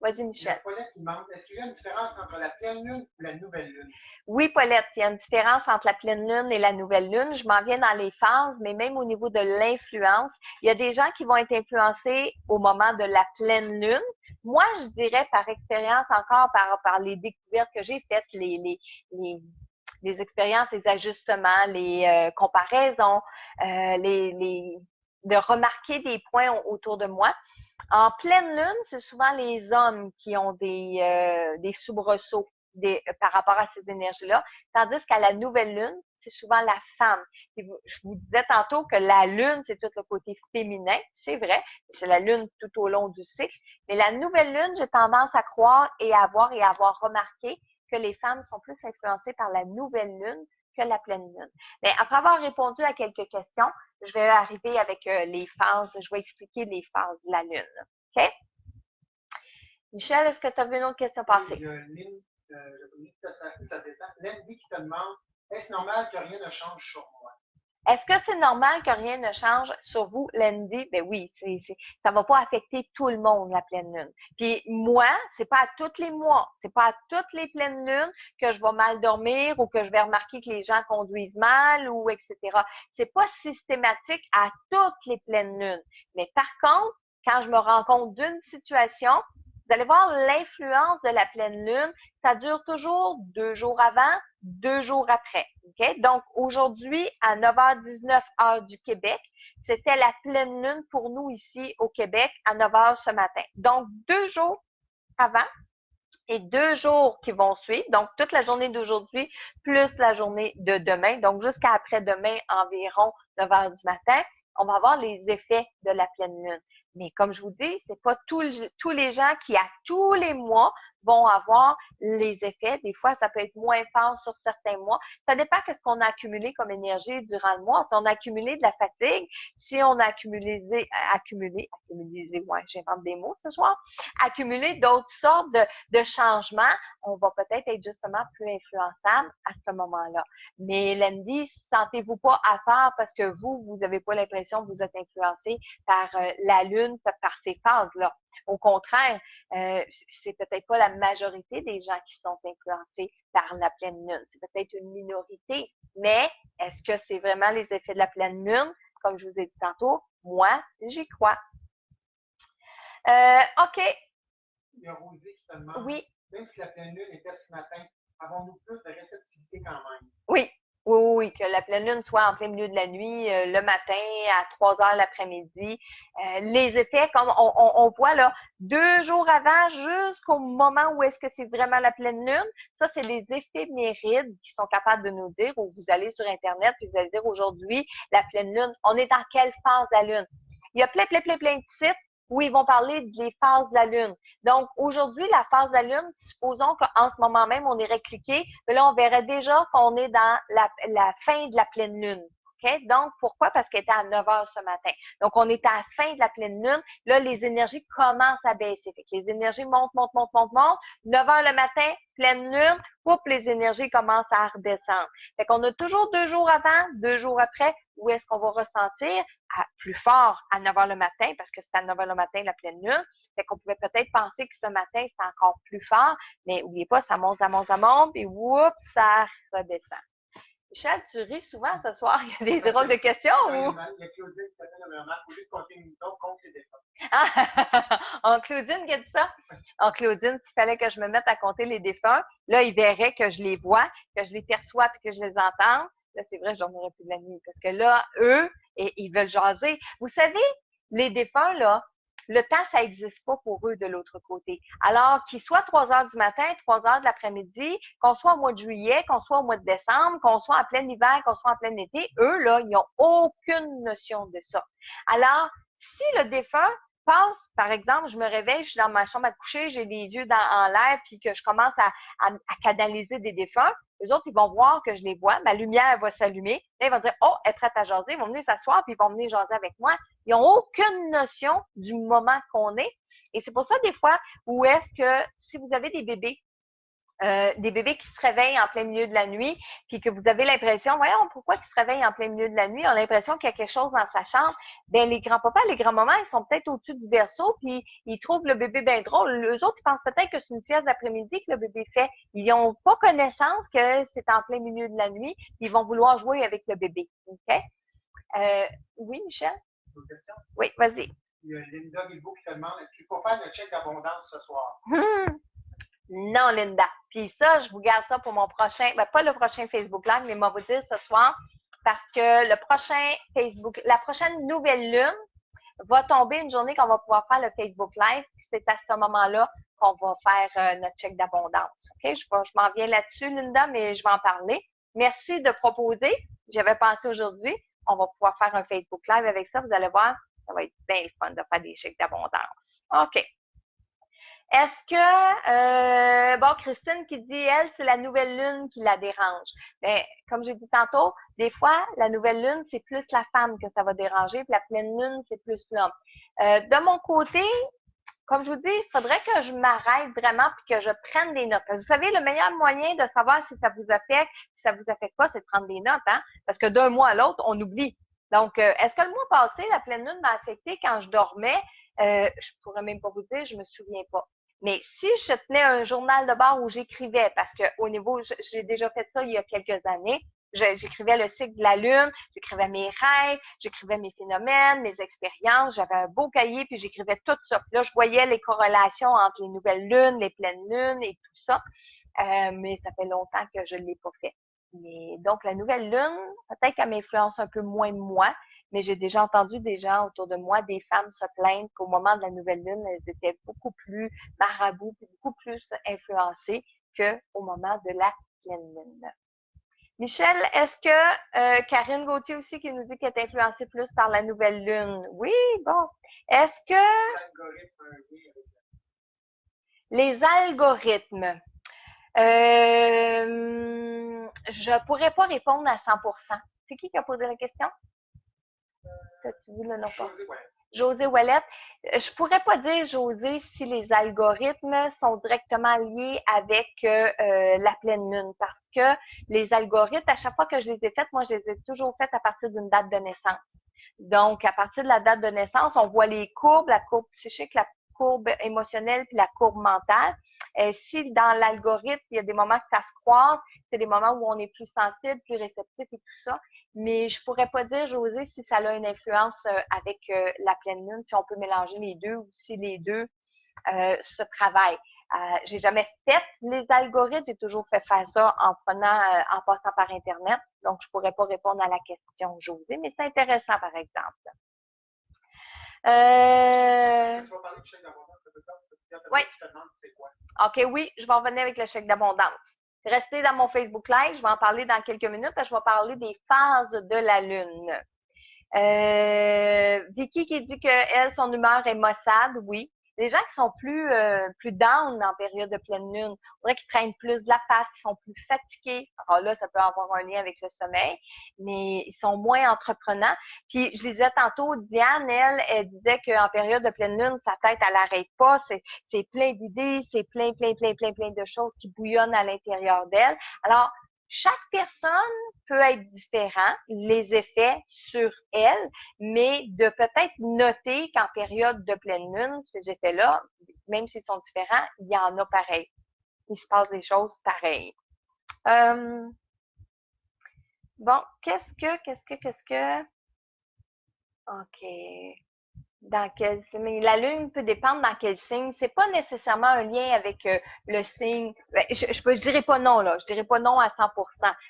Vas-y, Michel. Paulette qui demande, est-ce qu'il y a une différence entre la pleine lune et la nouvelle lune? Oui, Paulette, il y a une différence entre la pleine lune et la nouvelle lune. Je m'en viens dans les phases, mais même au niveau de l'influence, il y a des gens qui vont être influencés au moment de la pleine lune. Moi, je dirais par expérience encore, par les découvertes que j'ai faites, les expériences, les ajustements, les comparaisons, de remarquer des points autour de moi. En pleine lune, c'est souvent les hommes qui ont des soubresauts par rapport à ces énergies-là, tandis qu'à la nouvelle lune, c'est souvent la femme. Je vous disais tantôt que la lune, c'est tout le côté féminin, c'est vrai, c'est la lune tout au long du cycle, mais la nouvelle lune, j'ai tendance à croire et à avoir remarqué que les femmes sont plus influencées par la nouvelle lune que la pleine lune. Mais après avoir répondu à quelques questions, je vais arriver avec les phases, je vais expliquer les phases de la lune. OK? Michel, est-ce que tu as vu une autre question passer? Il y a Lynn, ça descend. Lindy qui te demande, est-ce normal que rien ne change sur moi? Est-ce que c'est normal que rien ne change sur vous, Lindy? Ben oui, ça va pas affecter tout le monde, la pleine lune. Puis moi, c'est pas à tous les mois, c'est pas à toutes les pleines lunes que je vais mal dormir ou que je vais remarquer que les gens conduisent mal ou etc. C'est pas systématique à toutes les pleines lunes. Mais par contre, quand je me rends compte d'une situation, vous allez voir l'influence de la pleine lune. Ça dure toujours 2 jours avant, 2 jours après. Okay? Donc, aujourd'hui, à 9h19 heure du Québec, c'était la pleine lune pour nous ici au Québec à 9h ce matin. Donc, 2 jours avant et 2 jours qui vont suivre. Donc, toute la journée d'aujourd'hui plus la journée de demain. Donc, jusqu'à après-demain, environ 9h du matin, on va avoir les effets de la pleine lune. Mais comme je vous dis, c'est pas tous les gens qui, à tous les mois, vont avoir les effets. Des fois, ça peut être moins fort sur certains mois. Ça dépend de ce qu'on a accumulé comme énergie durant le mois. Si on a accumulé de la fatigue, si on a accumulé, ouais, j'invente des mots ce soir, accumulé d'autres sortes de changements, on va peut-être être justement plus influençable à ce moment-là. Mais Lindy, sentez-vous pas à part parce que vous avez pas l'impression que vous êtes influencé par la Lune, par ces phases-là. Au contraire, c'est peut-être pas la majorité des gens qui sont influencés par la pleine lune. C'est peut-être une minorité. Mais est-ce que c'est vraiment les effets de la pleine lune? Comme je vous ai dit tantôt, moi, j'y crois. OK. Il y a Rosie qui te demande, Oui. Même si la pleine lune était ce matin, avons-nous plus de réceptivité quand même? Oui. Oui, que la pleine lune soit en plein milieu de la nuit, le matin, à 3h l'après-midi. Les effets, comme on voit là, 2 jours avant, jusqu'au moment où est-ce que c'est vraiment la pleine lune, ça, c'est les éphémérides qui sont capables de nous dire, où vous allez sur Internet, puis vous allez dire aujourd'hui, la pleine lune, on est dans quelle phase de la lune? Il y a plein de sites où ils vont parler des phases de la Lune. Donc, aujourd'hui, la phase de la Lune, supposons qu'en ce moment même, on irait cliquer, mais là, on verrait déjà qu'on est dans la fin de la pleine Lune. OK? Donc, pourquoi? Parce qu'elle était à 9 heures ce matin. Donc, on est à la fin de la pleine lune. Là, les énergies commencent à baisser. Fait que les énergies montent, montent, montent, montent, montent. 9 heures le matin, pleine lune, oups, les énergies commencent à redescendre. Fait qu'on a toujours 2 jours avant, 2 jours après, où est-ce qu'on va ressentir plus fort à 9 heures le matin, parce que c'est à 9 heures le matin la pleine lune. Fait qu'on pouvait peut-être penser que ce matin, c'est encore plus fort, mais n'oubliez pas, ça monte, ça monte, ça monte, et oups, ça redescend. Michel, tu ris souvent ce soir. Il y a des drôles de questions ou? Il y a Claudine qui s'appelle la mère, au lieu de compter une autre, compte les défunts. Ah, en Claudine qui a dit ça? En Claudine, s'il fallait que je me mette à compter les défunts, là, il verrait que je les vois, que je les perçois puis que je les entends. Là, c'est vrai, je dormirais plus de la nuit parce que là, eux, ils veulent jaser. Vous savez, les défunts, là, le temps, ça n'existe pas pour eux de l'autre côté. Alors, qu'ils soient 3 heures du matin, 3 heures de l'après-midi, qu'on soit au mois de juillet, qu'on soit au mois de décembre, qu'on soit en plein hiver, qu'on soit en plein été, eux, là, ils n'ont aucune notion de ça. Alors, si le défunt passe, par exemple, je me réveille, je suis dans ma chambre à coucher, j'ai les yeux en l'air, puis que je commence à canaliser des défunts, les autres, ils vont voir que je les vois, ma lumière va s'allumer, là, ils vont dire, oh, elle est prête à jaser, ils vont venir s'asseoir, puis ils vont venir jaser avec moi. Ils n'ont aucune notion du moment qu'on est. Et c'est pour ça, des fois, où est-ce que, si vous avez des bébés qui se réveillent en plein milieu de la nuit, puis que vous avez l'impression, voyons, pourquoi ils se réveillent en plein milieu de la nuit, ils ont l'impression qu'il y a quelque chose dans sa chambre, ben les grands-papas, les grands-mamans, ils sont peut-être au-dessus du berceau, puis ils trouvent le bébé bien drôle. Les autres, ils pensent peut-être que c'est une sieste d'après-midi que le bébé fait. Ils n'ont pas connaissance que c'est en plein milieu de la nuit, puis ils vont vouloir jouer avec le bébé. OK? Oui, Michel? Une question? Oui, vas-y. Il y a Linda Guilbeault qui te demande, est-ce qu'il faut faire le check d'abondance ce soir? Non, Linda. Puis ça, je vous garde ça pour mon prochain, ben pas le prochain Facebook Live, mais moi vous dire ce soir, parce que le prochain Facebook, la prochaine nouvelle lune va tomber une journée qu'on va pouvoir faire le Facebook Live, puis c'est à ce moment-là qu'on va faire notre check d'abondance. OK? Je m'en viens là-dessus, Linda, mais je vais en parler. Merci de proposer. J'avais pensé aujourd'hui, on va pouvoir faire un Facebook Live avec ça. Vous allez voir, ça va être bien le fun de faire des chèques d'abondance. OK. Est-ce que, bon, Christine qui dit, elle, c'est la nouvelle lune qui la dérange. Mais, comme j'ai dit tantôt, des fois, la nouvelle lune, c'est plus la femme que ça va déranger, puis la pleine lune, c'est plus l'homme. De mon côté, comme je vous dis, il faudrait que je m'arrête vraiment puis que je prenne des notes. Vous savez, le meilleur moyen de savoir si ça vous affecte, si ça vous affecte pas, c'est de prendre des notes, hein? Parce que d'un mois à l'autre, on oublie. Donc, est-ce que le mois passé, la pleine lune m'a affecté quand je dormais? Je pourrais même pas vous dire, je me souviens pas. Mais si je tenais un journal de bord où j'écrivais, parce que au niveau, j'ai déjà fait ça il y a quelques années, j'écrivais le cycle de la lune, j'écrivais mes rêves, j'écrivais mes phénomènes, mes expériences, j'avais un beau cahier, puis j'écrivais tout ça. Puis là, je voyais les corrélations entre les nouvelles lunes, les pleines lunes et tout ça. Mais ça fait longtemps que je ne l'ai pas fait. Mais donc, la nouvelle lune, peut-être qu'elle m'influence un peu moins moi, mais j'ai déjà entendu des gens autour de moi, des femmes se plaindre qu'au moment de la nouvelle lune, elles étaient beaucoup plus marabouts, beaucoup plus influencées qu'au moment de la pleine lune. Michel, est-ce que Karine Gauthier aussi qui nous dit qu'elle est influencée plus par la nouvelle lune? Oui, bon. Est-ce que les algorithmes, je pourrais pas répondre à 100%. C'est qui a posé la question? As-tu vu le nom? José Ouellette. Je pourrais pas dire, José, si les algorithmes sont directement liés avec la pleine lune, parce que les algorithmes, à chaque fois que je les ai faites, moi, je les ai toujours faites à partir d'une date de naissance. Donc, à partir de la date de naissance, on voit les courbes, la courbe psychique, la courbe émotionnelle puis la courbe mentale. Si dans l'algorithme, il y a des moments que ça se croise, c'est des moments où on est plus sensible, plus réceptif et tout ça. Mais je pourrais pas dire, José, si ça a une influence avec la pleine lune, si on peut mélanger les deux ou si les deux se travaillent. J'ai jamais fait les algorithmes, j'ai toujours fait faire ça en en passant par Internet. Donc, je pourrais pas répondre à la question, José, mais c'est intéressant, par exemple. Oui. OK, oui, je vais revenir avec le chèque d'abondance. Restez dans mon Facebook Live, je vais en parler dans quelques minutes, parce que je vais parler des phases de la lune. Vicky qui dit que elle, son humeur est maussade, oui. Les gens qui sont plus down en période de pleine lune, on dirait qu'ils traînent plus de la patte, ils sont plus fatigués. Alors là, ça peut avoir un lien avec le sommeil, mais ils sont moins entreprenants. Puis je disais tantôt, Diane, elle disait qu'en période de pleine lune, sa tête, elle n'arrête pas. C'est plein d'idées, c'est plein de choses qui bouillonnent à l'intérieur d'elle. Alors, chaque personne peut être différent, les effets sur elle, mais de peut-être noter qu'en période de pleine lune, ces effets-là, même s'ils sont différents, il y en a pareil. Il se passe des choses pareilles. Bon, qu'est-ce que... OK. Dans quel signe? La lune peut dépendre dans quel signe. C'est pas nécessairement un lien avec le signe. Ben, je dirais pas non, là. Je dirais pas non à 100%.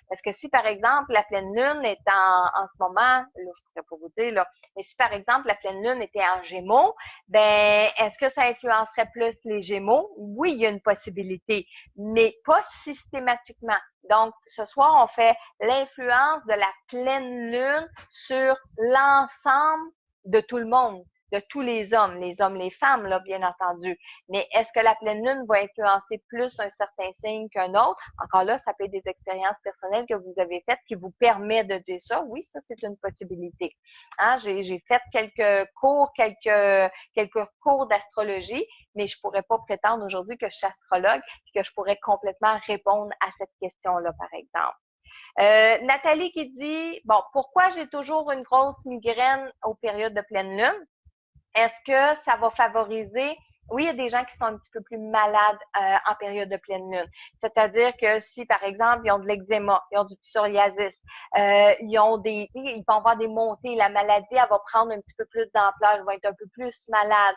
Parce que si, par exemple, la pleine lune est en ce moment, là, je pourrais pas vous dire, là, mais si, par exemple, la pleine lune était en Gémeaux, ben, est-ce que ça influencerait plus les Gémeaux? Oui, il y a une possibilité, mais pas systématiquement. Donc, ce soir, on fait l'influence de la pleine lune sur l'ensemble de tout le monde, de tous les hommes, les femmes, là, bien entendu. Mais est-ce que la pleine lune va influencer plus un certain signe qu'un autre? Encore là, ça peut être des expériences personnelles que vous avez faites qui vous permettent de dire ça. Oui, ça, c'est une possibilité. Hein, j'ai fait quelques cours d'astrologie, mais je pourrais pas prétendre aujourd'hui que je suis astrologue et que je pourrais complètement répondre à cette question-là, par exemple. Nathalie qui dit, bon, pourquoi j'ai toujours une grosse migraine aux périodes de pleine lune? Est-ce que ça va favoriser? Oui, il y a des gens qui sont un petit peu plus malades en période de pleine lune. C'est-à-dire que si, par exemple, ils ont de l'eczéma, ils ont du psoriasis, ils vont avoir des montées, la maladie, elle va prendre un petit peu plus d'ampleur, ils vont être un peu plus malades.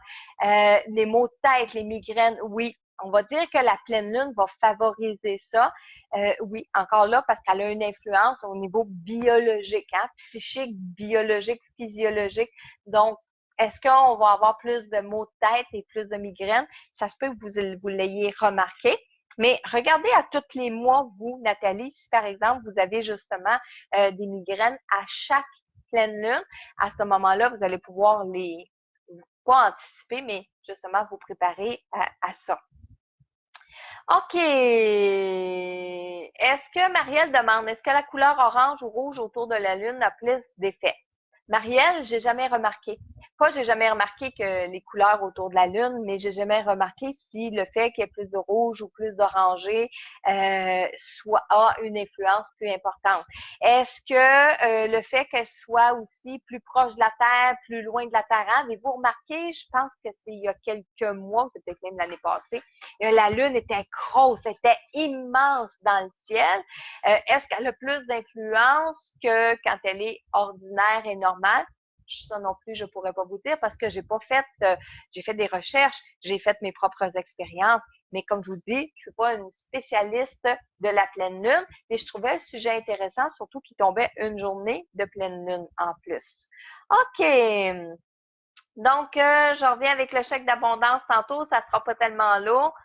Les maux de tête, les migraines, oui. On va dire que la pleine lune va favoriser ça. Oui, encore là, parce qu'elle a une influence au niveau biologique, hein, psychique, biologique, physiologique. Donc, est-ce qu'on va avoir plus de maux de tête et plus de migraines? Ça se peut que vous l'ayez remarqué. Mais regardez à tous les mois, vous, Nathalie, si par exemple, vous avez justement des migraines à chaque pleine lune, à ce moment-là, vous allez pouvoir pas anticiper, mais justement vous préparer à ça. OK. Est-ce que Marielle demande, est-ce que la couleur orange ou rouge autour de la lune a plus d'effet? Marielle, j'ai jamais remarqué. Pas j'ai jamais remarqué que les couleurs autour de la lune, mais j'ai jamais remarqué si le fait qu'il y ait plus de rouge ou plus d'orangé a une influence plus importante. Est-ce que le fait qu'elle soit aussi plus proche de la Terre, plus loin de la Terre, avez-vous remarqué? Je pense que c'est il y a quelques mois, c'est peut-être même l'année passée, la lune était grosse, était immense dans le ciel. Est-ce qu'elle a plus d'influence que quand elle est ordinaire et normale? Ça non plus, je pourrais pas vous dire parce que j'ai fait des recherches, j'ai fait mes propres expériences, mais comme je vous dis, je suis pas une spécialiste de la pleine lune, mais je trouvais le sujet intéressant, surtout qu'il tombait une journée de pleine lune en plus. OK. Donc, je reviens avec le chèque d'abondance tantôt, ça sera pas tellement lourd.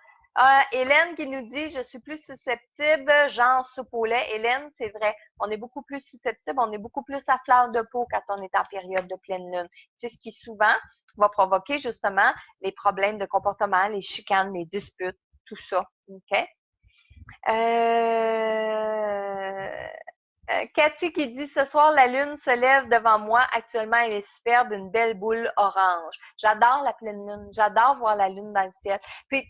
Hélène qui nous dit, je suis plus susceptible, genre soupe au lait. Hélène, c'est vrai, on est beaucoup plus susceptible, on est beaucoup plus à fleur de peau quand on est en période de pleine lune. C'est ce qui souvent va provoquer justement les problèmes de comportement, les chicanes, les disputes, tout ça. OK? Cathy qui dit, ce soir, la lune se lève devant moi. Actuellement, elle est superbe, une belle boule orange. J'adore la pleine lune. J'adore voir la lune dans le ciel. Puis,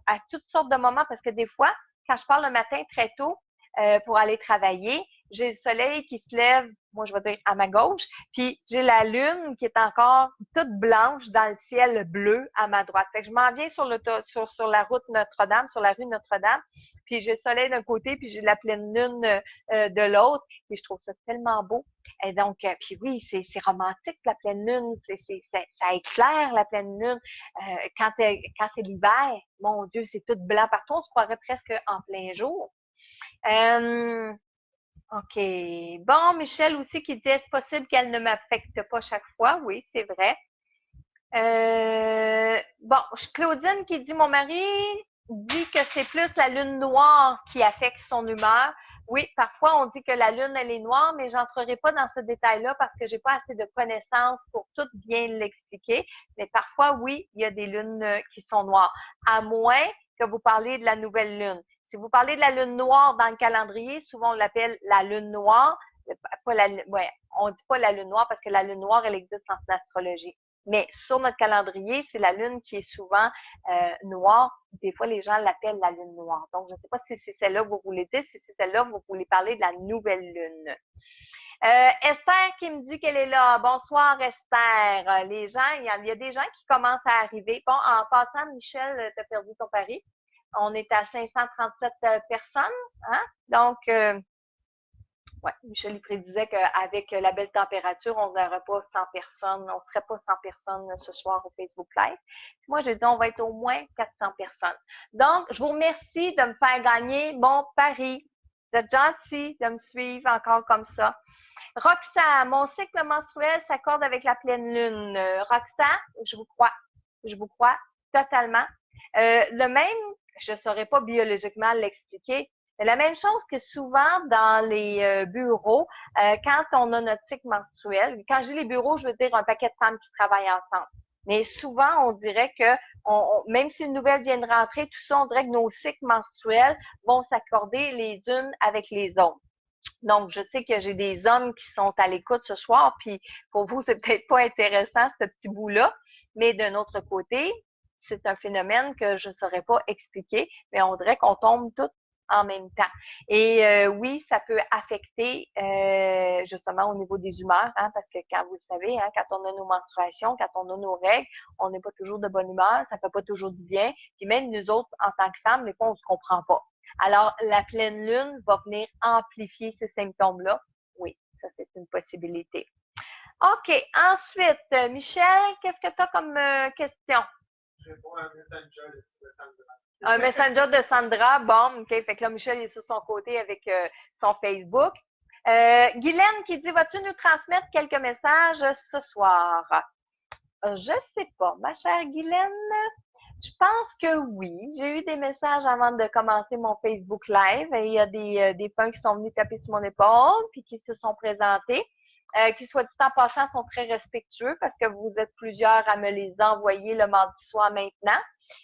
à toutes sortes de moments, parce que des fois, quand je pars le matin très tôt pour aller travailler, j'ai le soleil qui se lève, moi je vais dire à ma gauche, puis j'ai la lune qui est encore toute blanche dans le ciel bleu à ma droite. Fait que je m'en viens sur la route Notre-Dame, sur la rue Notre-Dame, puis j'ai le soleil d'un côté, puis j'ai la pleine lune de l'autre, et je trouve ça tellement beau. Et donc, puis oui, c'est romantique la pleine lune, ça éclaire la pleine lune. Quand c'est l'hiver, mon Dieu, c'est tout blanc partout, on se croirait presque en plein jour. OK. Bon, Michel aussi qui dit, est-ce possible qu'elle ne m'affecte pas chaque fois? Oui, c'est vrai. Bon, Claudine qui dit, mon mari dit que c'est plus la lune noire qui affecte son humeur. Oui, parfois on dit que la lune, elle est noire, mais j'entrerai pas dans ce détail-là parce que j'ai pas assez de connaissances pour tout bien l'expliquer. Mais parfois, oui, il y a des lunes qui sont noires. À moins que vous parliez de la nouvelle lune. Si vous parlez de la lune noire dans le calendrier, souvent on l'appelle la lune noire. Pas la, ouais, on dit pas la lune noire parce que la lune noire, elle existe en astrologie. Mais sur notre calendrier, c'est la lune qui est souvent noire. Des fois, les gens l'appellent la lune noire. Donc, je ne sais pas si c'est celle-là que vous voulez dire, si c'est celle-là que vous voulez parler de la nouvelle lune. Esther qui me dit qu'elle est là. Bonsoir, Esther. Les gens, il y a des gens qui commencent à arriver. Bon, en passant, Michel, tu as perdu ton pari. On est à 537 personnes. Hein? Donc, ouais, Michel il prédisait qu'avec la belle température, on n'aurait pas 100 personnes, on serait pas 100 personnes ce soir au Facebook Live. Moi, j'ai dit on va être au moins 400 personnes. Donc, je vous remercie de me faire gagner mon pari. Vous êtes gentil de me suivre encore comme ça. Roxane, mon cycle menstruel s'accorde avec la pleine lune. Roxane, je vous crois. Je vous crois totalement. Le même, je ne saurais pas biologiquement l'expliquer, mais la même chose que souvent dans les bureaux, quand on a notre cycle menstruel, quand je dis les bureaux, je veux dire un paquet de femmes qui travaillent ensemble. Mais souvent, on dirait que même si une nouvelle vient de rentrer, tout ça, on dirait que nos cycles menstruels vont s'accorder les unes avec les autres. Donc, je sais que j'ai des hommes qui sont à l'écoute ce soir, puis pour vous, c'est peut-être pas intéressant, ce petit bout-là, mais d'un autre côté, c'est un phénomène que je ne saurais pas expliquer, mais on dirait qu'on tombe toutes en même temps. Et oui, ça peut affecter justement au niveau des humeurs, hein, parce que quand vous le savez, hein, quand on a nos menstruations, quand on a nos règles, on n'est pas toujours de bonne humeur, ça fait pas toujours du bien. Puis même nous autres, en tant que femmes, des fois, on se comprend pas. Alors, la pleine lune va venir amplifier ces symptômes-là. Oui, ça, c'est une possibilité. OK. Ensuite, Michel, qu'est-ce que tu as comme question? Je réponds à un messenger de Sandra. Un messenger de Sandra. Bon, OK. Fait que là, Michel est sur son côté avec son Facebook. Guylaine qui dit, vas-tu nous transmettre quelques messages ce soir? Je sais pas, ma chère Guylaine. Je pense que oui. J'ai eu des messages avant de commencer mon Facebook Live et il y a des fans qui sont venus taper sur mon épaule puis qui se sont présentés. Qui, soit dit en passant, sont très respectueux parce que vous êtes plusieurs à me les envoyer le mardi soir maintenant.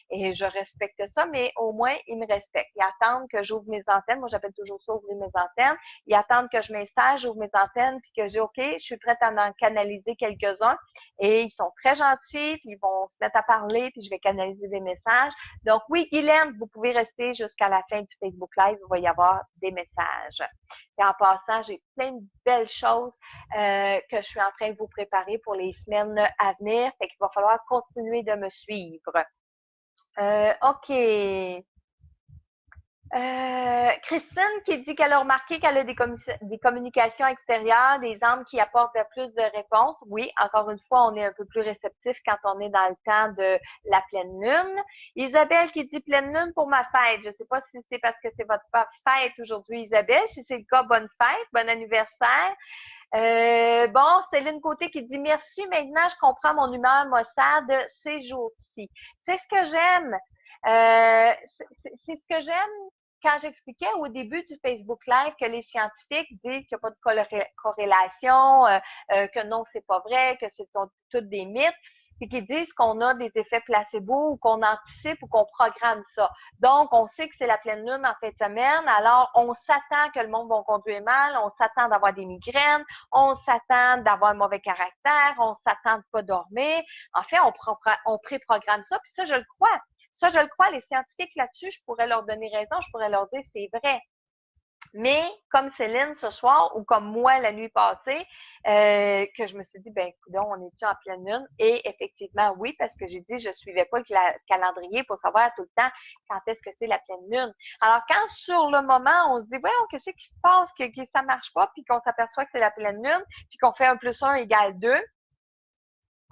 Et je respecte ça, mais au moins, ils me respectent. Ils attendent que j'ouvre mes antennes. Moi, j'appelle toujours ça ouvrir mes antennes. Ils attendent que je m'installe, j'ouvre mes antennes, puis que j'ai OK, je suis prête à en canaliser quelques-uns. Et ils sont très gentils, puis ils vont se mettre à parler, puis je vais canaliser des messages. Donc oui, Guylaine, vous pouvez rester jusqu'à la fin du Facebook Live. Il va y avoir des messages. Et en passant, j'ai plein de belles choses que je suis en train de vous préparer pour les semaines à venir. Fait qu'il va falloir continuer de me suivre. OK. Christine qui dit qu'elle a remarqué qu'elle a des communications extérieures, des âmes qui apportent plus de réponses. Oui, encore une fois, on est un peu plus réceptif quand on est dans le temps de la pleine lune. Isabelle qui dit pleine lune pour ma fête. Je ne sais pas si c'est parce que c'est votre fête aujourd'hui, Isabelle. Si c'est le cas, bonne fête, bon anniversaire. Bon, Céline Côté qui dit merci, maintenant je comprends mon humeur maussade ces jours-ci. C'est ce que j'aime. C'est ce que j'aime quand j'expliquais au début du Facebook Live que les scientifiques disent qu'il n'y a pas de corrélation, que non, c'est pas vrai, que c'est toutes des mythes, et qui disent qu'on a des effets placebo ou qu'on anticipe ou qu'on programme ça. Donc, on sait que c'est la pleine lune en fin de semaine, alors on s'attend que le monde va conduire mal, on s'attend d'avoir des migraines, on s'attend d'avoir un mauvais caractère, on s'attend de pas dormir. En fait, on préprogramme ça, puis ça, je le crois. Ça, je le crois, les scientifiques là-dessus, je pourrais leur donner raison, je pourrais leur dire c'est vrai. Mais comme Céline ce soir ou comme moi la nuit passée, que je me suis dit, ben coudonc, on est-tu en pleine lune? Et effectivement, oui, parce que j'ai dit, je suivais pas le calendrier pour savoir tout le temps quand est-ce que c'est la pleine lune. Alors, quand sur le moment, on se dit, ouais, qu'est-ce qui se passe, que ça marche pas, puis qu'on s'aperçoit que c'est la pleine lune, puis qu'on fait 1 + 1 = 2,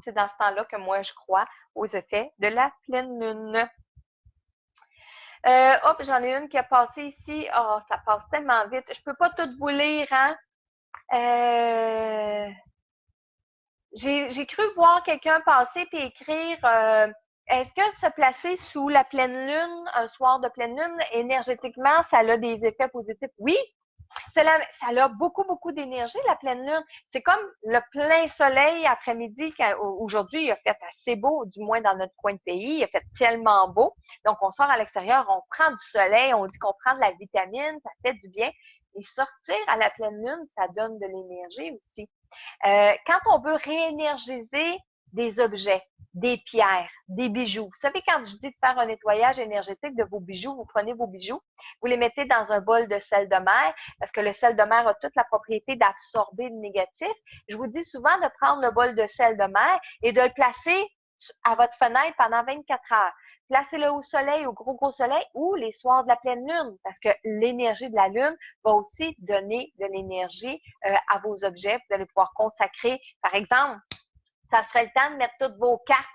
c'est dans ce temps-là que moi, je crois aux effets de la pleine lune. Hop, j'en ai une qui a passé ici. Oh, ça passe tellement vite. Je peux pas tout vous lire, hein. J'ai cru voir quelqu'un passer puis écrire est-ce que se placer sous la pleine lune, un soir de pleine lune, énergétiquement, ça a des effets positifs? Oui, Ça a beaucoup, beaucoup d'énergie, la pleine lune. C'est comme le plein soleil après-midi. Aujourd'hui, il a fait assez beau, du moins dans notre coin de pays. Il a fait tellement beau. Donc, on sort à l'extérieur, on prend du soleil, on dit qu'on prend de la vitamine, ça fait du bien. Et sortir à la pleine lune, ça donne de l'énergie aussi. Quand on veut réénergiser des objets, des pierres, des bijoux. Vous savez, quand je dis de faire un nettoyage énergétique de vos bijoux, vous prenez vos bijoux, vous les mettez dans un bol de sel de mer, parce que le sel de mer a toute la propriété d'absorber le négatif. Je vous dis souvent de prendre le bol de sel de mer et de le placer à votre fenêtre pendant 24 heures. Placez-le au soleil, au gros soleil, ou les soirs de la pleine lune, parce que l'énergie de la lune va aussi donner de l'énergie à vos objets. Vous allez pouvoir consacrer, par exemple, ça serait le temps de mettre toutes vos cartes,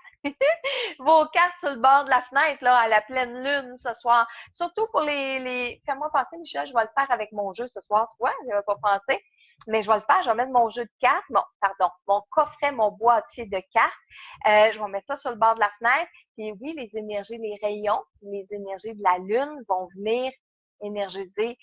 vos cartes sur le bord de la fenêtre, là, à la pleine lune ce soir. Surtout pour fais-moi penser, Michel, je vais le faire avec mon jeu ce soir, tu vois, je n'avais pas pensé. Mais je vais le faire, je vais mettre mon jeu de cartes, mon coffret, mon boîtier de cartes. Je vais mettre ça sur le bord de la fenêtre. Et oui, les énergies, les rayons, les énergies de la lune vont venir énergiser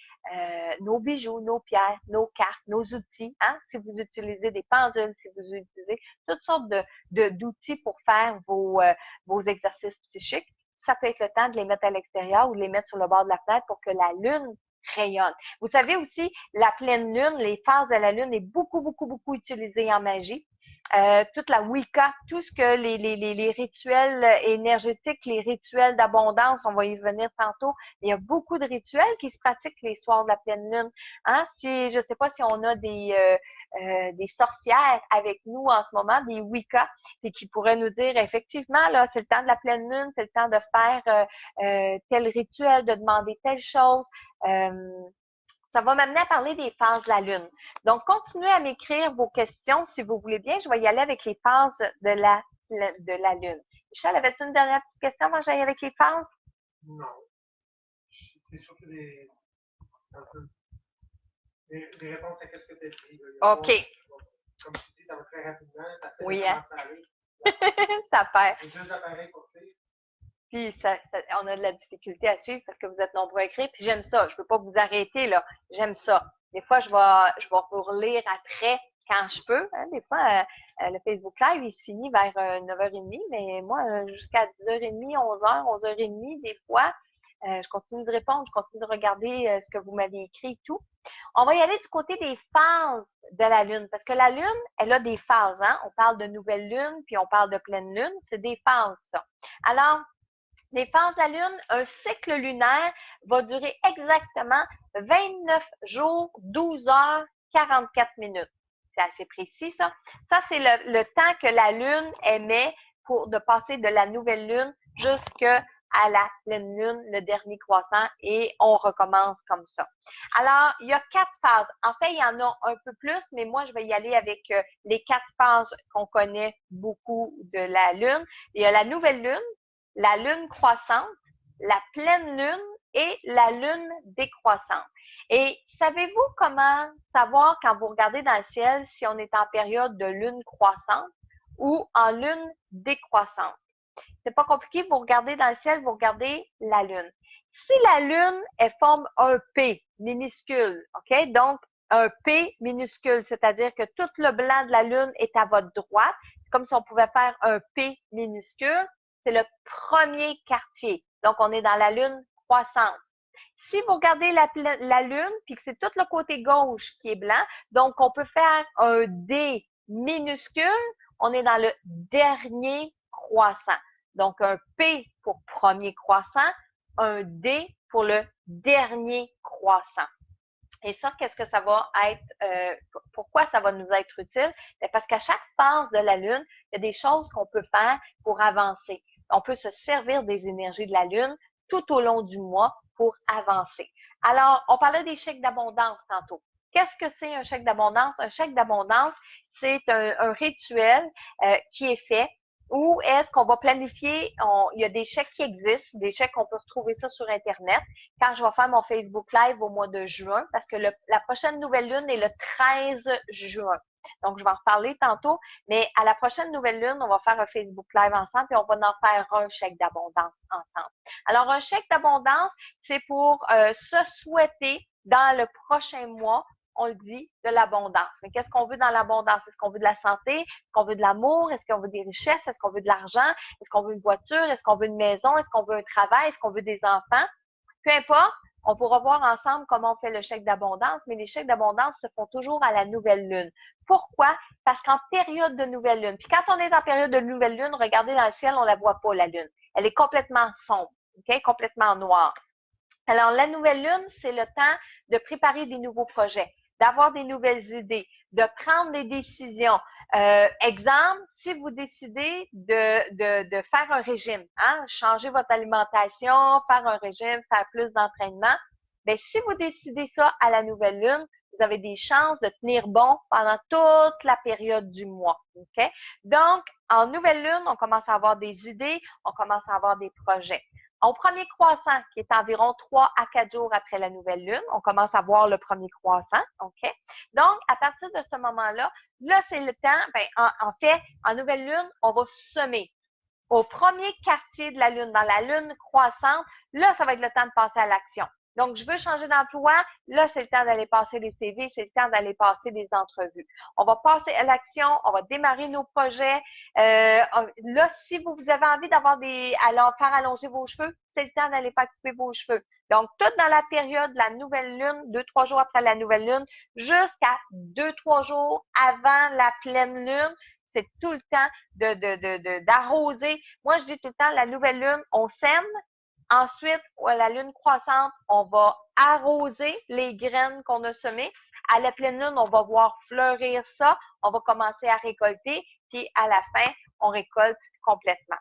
nos bijoux, nos pierres, nos cartes, nos outils. Hein? Si vous utilisez des pendules, si vous utilisez toutes sortes d'outils pour faire vos exercices psychiques, ça peut être le temps de les mettre à l'extérieur ou de les mettre sur le bord de la fenêtre pour que la lune rayonne. Vous savez aussi, la pleine lune, les phases de la lune est beaucoup, beaucoup, beaucoup utilisée en magie. Toute la Wicca, tout ce que les rituels énergétiques, les rituels d'abondance, on va y venir tantôt. Il y a beaucoup de rituels qui se pratiquent les soirs de la pleine lune. Hein? Je sais pas si on a des sorcières avec nous en ce moment, des Wicca, et qui pourraient nous dire effectivement, là, c'est le temps de la pleine lune, c'est le temps de faire tel rituel, de demander telle chose. Ça va m'amener à parler des phases de la Lune. Donc, continuez à m'écrire vos questions si vous voulez bien. Je vais y aller avec les phases de la Lune. Michel, avais-tu une dernière petite question avant que j'aille avec les phases? Non. C'est surtout des réponses à ce que tu as dit. OK. Comme tu dis, ça va très rapidement. Oui, hein? Ça perd. Les deux appareils pour faire. Puis on a de la difficulté à suivre parce que vous êtes nombreux à écrire. Puis j'aime ça. Je veux pas vous arrêter, là. J'aime ça. Des fois, je vais vous relire après quand je peux. Hein. Des fois, le Facebook Live, il se finit vers 9h30, mais moi, jusqu'à 10h30, 11h, 11h30, des fois, je continue de répondre, je continue de regarder ce que vous m'avez écrit et tout. On va y aller du côté des phases de la Lune, parce que la Lune, elle a des phases. Hein? On parle de nouvelle Lune, puis on parle de pleine Lune. C'est des phases, ça. Alors, les phases de la Lune, un cycle lunaire va durer exactement 29 jours, 12 heures, 44 minutes. C'est assez précis, ça. Ça, c'est le temps que la Lune émet de passer de la nouvelle Lune jusqu'à la pleine Lune, le dernier croissant, et on recommence comme ça. Alors, il y a 4 phases. En fait, il y en a un peu plus, mais moi, je vais y aller avec les 4 phases qu'on connaît beaucoup de la Lune. Il y a la nouvelle Lune, la lune croissante, la pleine lune et la lune décroissante. Et savez-vous comment savoir quand vous regardez dans le ciel si on est en période de lune croissante ou en lune décroissante? C'est pas compliqué, vous regardez dans le ciel, vous regardez la lune. Si la lune, elle forme un P minuscule, OK? Donc, un P minuscule, c'est-à-dire que tout le blanc de la lune est à votre droite. C'est comme si on pouvait faire un P minuscule. C'est le premier quartier. Donc, on est dans la lune croissante. Si vous regardez la lune, puis que c'est tout le côté gauche qui est blanc, donc on peut faire un D minuscule, on est dans le dernier croissant. Donc, un P pour premier croissant, un D pour le dernier croissant. Et ça, qu'est-ce que ça va être, pourquoi ça va nous être utile? C'est parce qu'à chaque phase de la Lune, il y a des choses qu'on peut faire pour avancer. On peut se servir des énergies de la Lune tout au long du mois pour avancer. Alors, on parlait des chèques d'abondance tantôt. Qu'est-ce que c'est un chèque d'abondance? Un chèque d'abondance, c'est un rituel qui est fait où est-ce qu'on va planifier, il y a des chèques qui existent, des chèques, on peut retrouver ça sur Internet. Quand je vais faire mon Facebook Live au mois de juin, parce que la prochaine nouvelle lune est le 13 juin. Donc, je vais en reparler tantôt, mais à la prochaine nouvelle lune, on va faire un Facebook Live ensemble et on va en faire un chèque d'abondance ensemble. Alors, un chèque d'abondance, c'est pour se souhaiter dans le prochain mois, on le dit, de l'abondance. Mais qu'est-ce qu'on veut dans l'abondance? Est-ce qu'on veut de la santé? Est-ce qu'on veut de l'amour? Est-ce qu'on veut des richesses? Est-ce qu'on veut de l'argent? Est-ce qu'on veut une voiture? Est-ce qu'on veut une maison? Est-ce qu'on veut un travail? Est-ce qu'on veut des enfants? Peu importe, on pourra voir ensemble comment on fait le chèque d'abondance, mais les chèques d'abondance se font toujours à la nouvelle lune. Pourquoi? Parce qu'en période de nouvelle lune, puis quand on est en période de nouvelle lune, regardez dans le ciel, on la voit pas, la lune. Elle est complètement sombre, ok? Complètement noire. Alors, la nouvelle lune, c'est le temps de préparer des nouveaux projets, d'avoir des nouvelles idées, de prendre des décisions. Exemple, si vous décidez de faire un régime, hein, changer votre alimentation, faire un régime, faire plus d'entraînement, bien, si vous décidez ça à la nouvelle lune, vous avez des chances de tenir bon pendant toute la période du mois. OK? Donc, en nouvelle lune, on commence à avoir des idées, on commence à avoir des projets. Au premier croissant, qui est environ 3 à 4 jours après la nouvelle lune, on commence à voir le premier croissant, OK? Donc, à partir de ce moment-là, là, c'est le temps, en fait, en nouvelle lune, on va semer. Au premier quartier de la lune, dans la lune croissante, là, ça va être le temps de passer à l'action. Donc, je veux changer d'emploi, là, c'est le temps d'aller passer des CV, c'est le temps d'aller passer des entrevues. On va passer à l'action, on va démarrer nos projets. Là, si vous avez envie d'avoir faire allonger vos cheveux, c'est le temps d'aller faire couper vos cheveux. Donc, tout dans la période de la nouvelle lune, 2-3 jours après la nouvelle lune, jusqu'à 2-3 jours avant la pleine lune, c'est tout le temps d'arroser. Moi, je dis tout le temps, la nouvelle lune, on sème. Ensuite, à la lune croissante, on va arroser les graines qu'on a semées. À la pleine lune, on va voir fleurir ça. On va commencer à récolter. Puis, à la fin, on récolte complètement.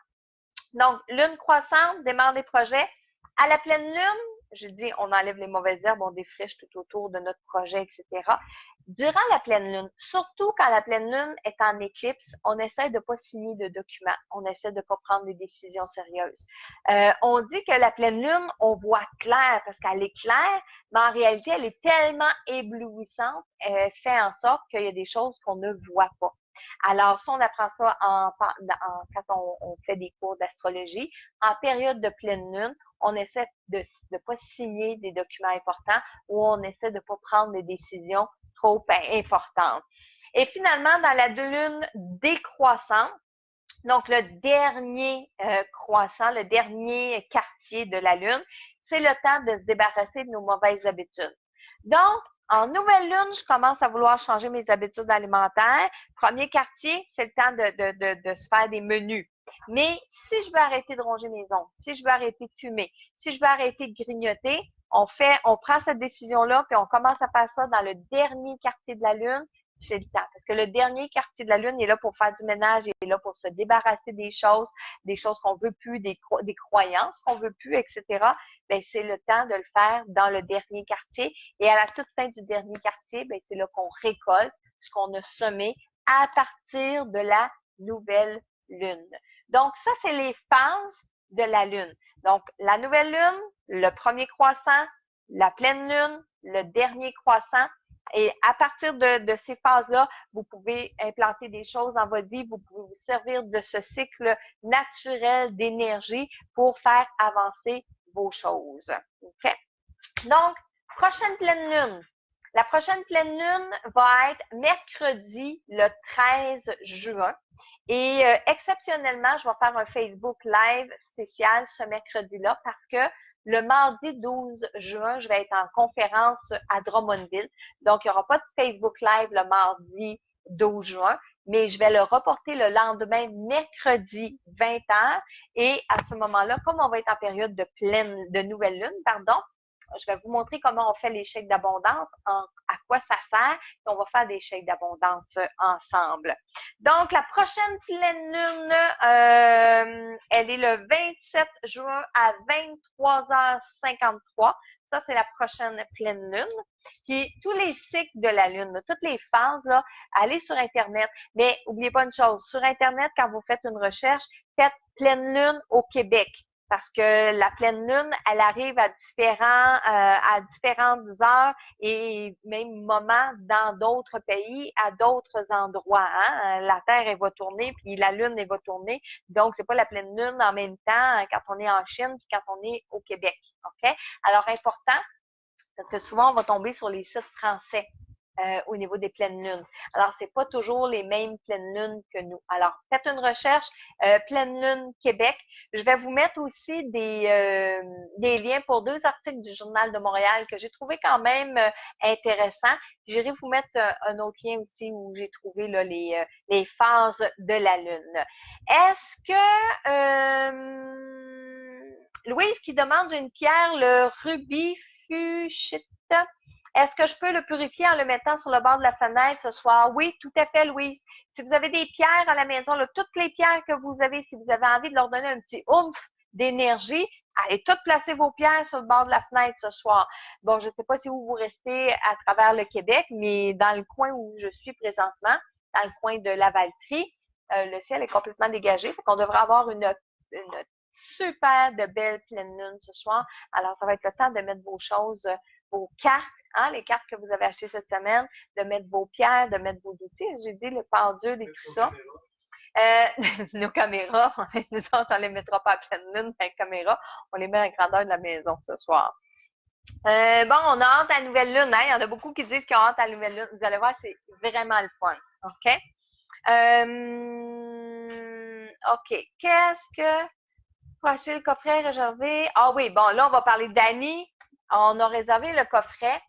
Donc, lune croissante, démarre des projets. À la pleine lune, je dis, on enlève les mauvaises herbes, on défriche tout autour de notre projet, etc. Durant la pleine lune, surtout quand la pleine lune est en éclipse, on essaie de pas signer de documents, on essaie de pas prendre des décisions sérieuses. On dit que la pleine lune, on voit clair parce qu'elle est claire, mais en réalité, elle est tellement éblouissante, elle fait en sorte qu'il y a des choses qu'on ne voit pas. Alors, ça, on apprend ça quand on fait des cours d'astrologie. En période de pleine lune, on essaie de pas signer des documents importants ou on essaie de pas prendre des décisions trop importantes. Et finalement, dans la lune décroissante, donc le dernier croissant, le dernier quartier de la lune, c'est le temps de se débarrasser de nos mauvaises habitudes. Donc, en nouvelle lune, je commence à vouloir changer mes habitudes alimentaires. Premier quartier, c'est le temps de se faire des menus. Mais si je veux arrêter de ronger mes ongles, si je veux arrêter de fumer, si je veux arrêter de grignoter, on prend cette décision-là, puis on commence à faire ça dans le dernier quartier de la lune. C'est le temps. Parce que le dernier quartier de la lune est là pour faire du ménage, il est là pour se débarrasser des choses qu'on veut plus, des croyances qu'on veut plus, etc. Ben, c'est le temps de le faire dans le dernier quartier. Et à la toute fin du dernier quartier, ben, c'est là qu'on récolte ce qu'on a semé à partir de la nouvelle lune. Donc, ça, c'est les phases de la lune. Donc, la nouvelle lune, le premier croissant, la pleine lune, le dernier croissant. Et à partir de ces phases-là, vous pouvez implanter des choses dans votre vie, vous pouvez vous servir de ce cycle naturel d'énergie pour faire avancer vos choses. OK? Donc, prochaine pleine lune. La prochaine pleine lune va être mercredi le 13 juin. Et exceptionnellement, je vais faire un Facebook Live spécial ce mercredi-là parce que le mardi 12 juin, je vais être en conférence à Drummondville. Donc, il n'y aura pas de Facebook Live le mardi 12 juin, mais je vais le reporter le lendemain, mercredi 20h. Et à ce moment-là, comme on va être en période de nouvelle lune, je vais vous montrer comment on fait les chèques d'abondance, à quoi ça sert, et on va faire des chèques d'abondance ensemble. Donc, la prochaine pleine lune, elle est le 27 juin à 23h53. Ça, c'est la prochaine pleine lune. Puis, tous les cycles de la lune, là, toutes les phases, là, allez sur Internet. Mais, n'oubliez pas une chose, sur Internet, quand vous faites une recherche, faites pleine lune au Québec. Parce que la pleine lune, elle arrive à différentes heures et même moments dans d'autres pays, à d'autres endroits. Hein? La Terre, elle va tourner, puis la Lune, elle va tourner. Donc, c'est pas la pleine lune en même temps quand on est en Chine puis quand on est au Québec. OK? Alors, important, Parce que souvent, on va tomber sur les sites français au niveau des pleines lunes. Alors, c'est pas toujours les mêmes pleines lunes que nous. Alors, faites une recherche pleine lune Québec. Je vais vous mettre aussi des liens pour 2 articles du Journal de Montréal que j'ai trouvé quand même intéressants. J'irai vous mettre un autre lien aussi où j'ai trouvé là, les phases de la lune. Est-ce que Louise qui demande, j'ai une pierre, le rubis fuchsite. Est-ce que je peux le purifier en le mettant sur le bord de la fenêtre ce soir? Oui, tout à fait, Louise. Si vous avez des pierres à la maison, là, toutes les pierres que vous avez, si vous avez envie de leur donner un petit oomph d'énergie, allez toutes placer vos pierres sur le bord de la fenêtre ce soir. Bon, je ne sais pas si vous restez à travers le Québec, mais dans le coin où je suis présentement, dans le coin de Lavaltrie, le ciel est complètement dégagé. Donc, on devrait avoir une super de belle pleine lune ce soir. Alors, ça va être le temps de mettre vos choses, vos cartes, hein, les cartes que vous avez achetées cette semaine, de mettre vos pierres, de mettre vos outils. J'ai dit le pendule et tout ça. Nos caméras, nous autres, on les mettra pas à pleine lune, les caméras, on les met à la grandeur de la maison ce soir. Bon, on a hâte à la nouvelle lune, hein? Il y en a beaucoup qui disent qu'ils ont hâte à la nouvelle lune. Vous allez voir, c'est vraiment le fun. OK? OK. Qu'est-ce que... Pour acheter le coffret réservé. Ah oui, bon, là, on va parler d'Annie. On a réservé le coffret.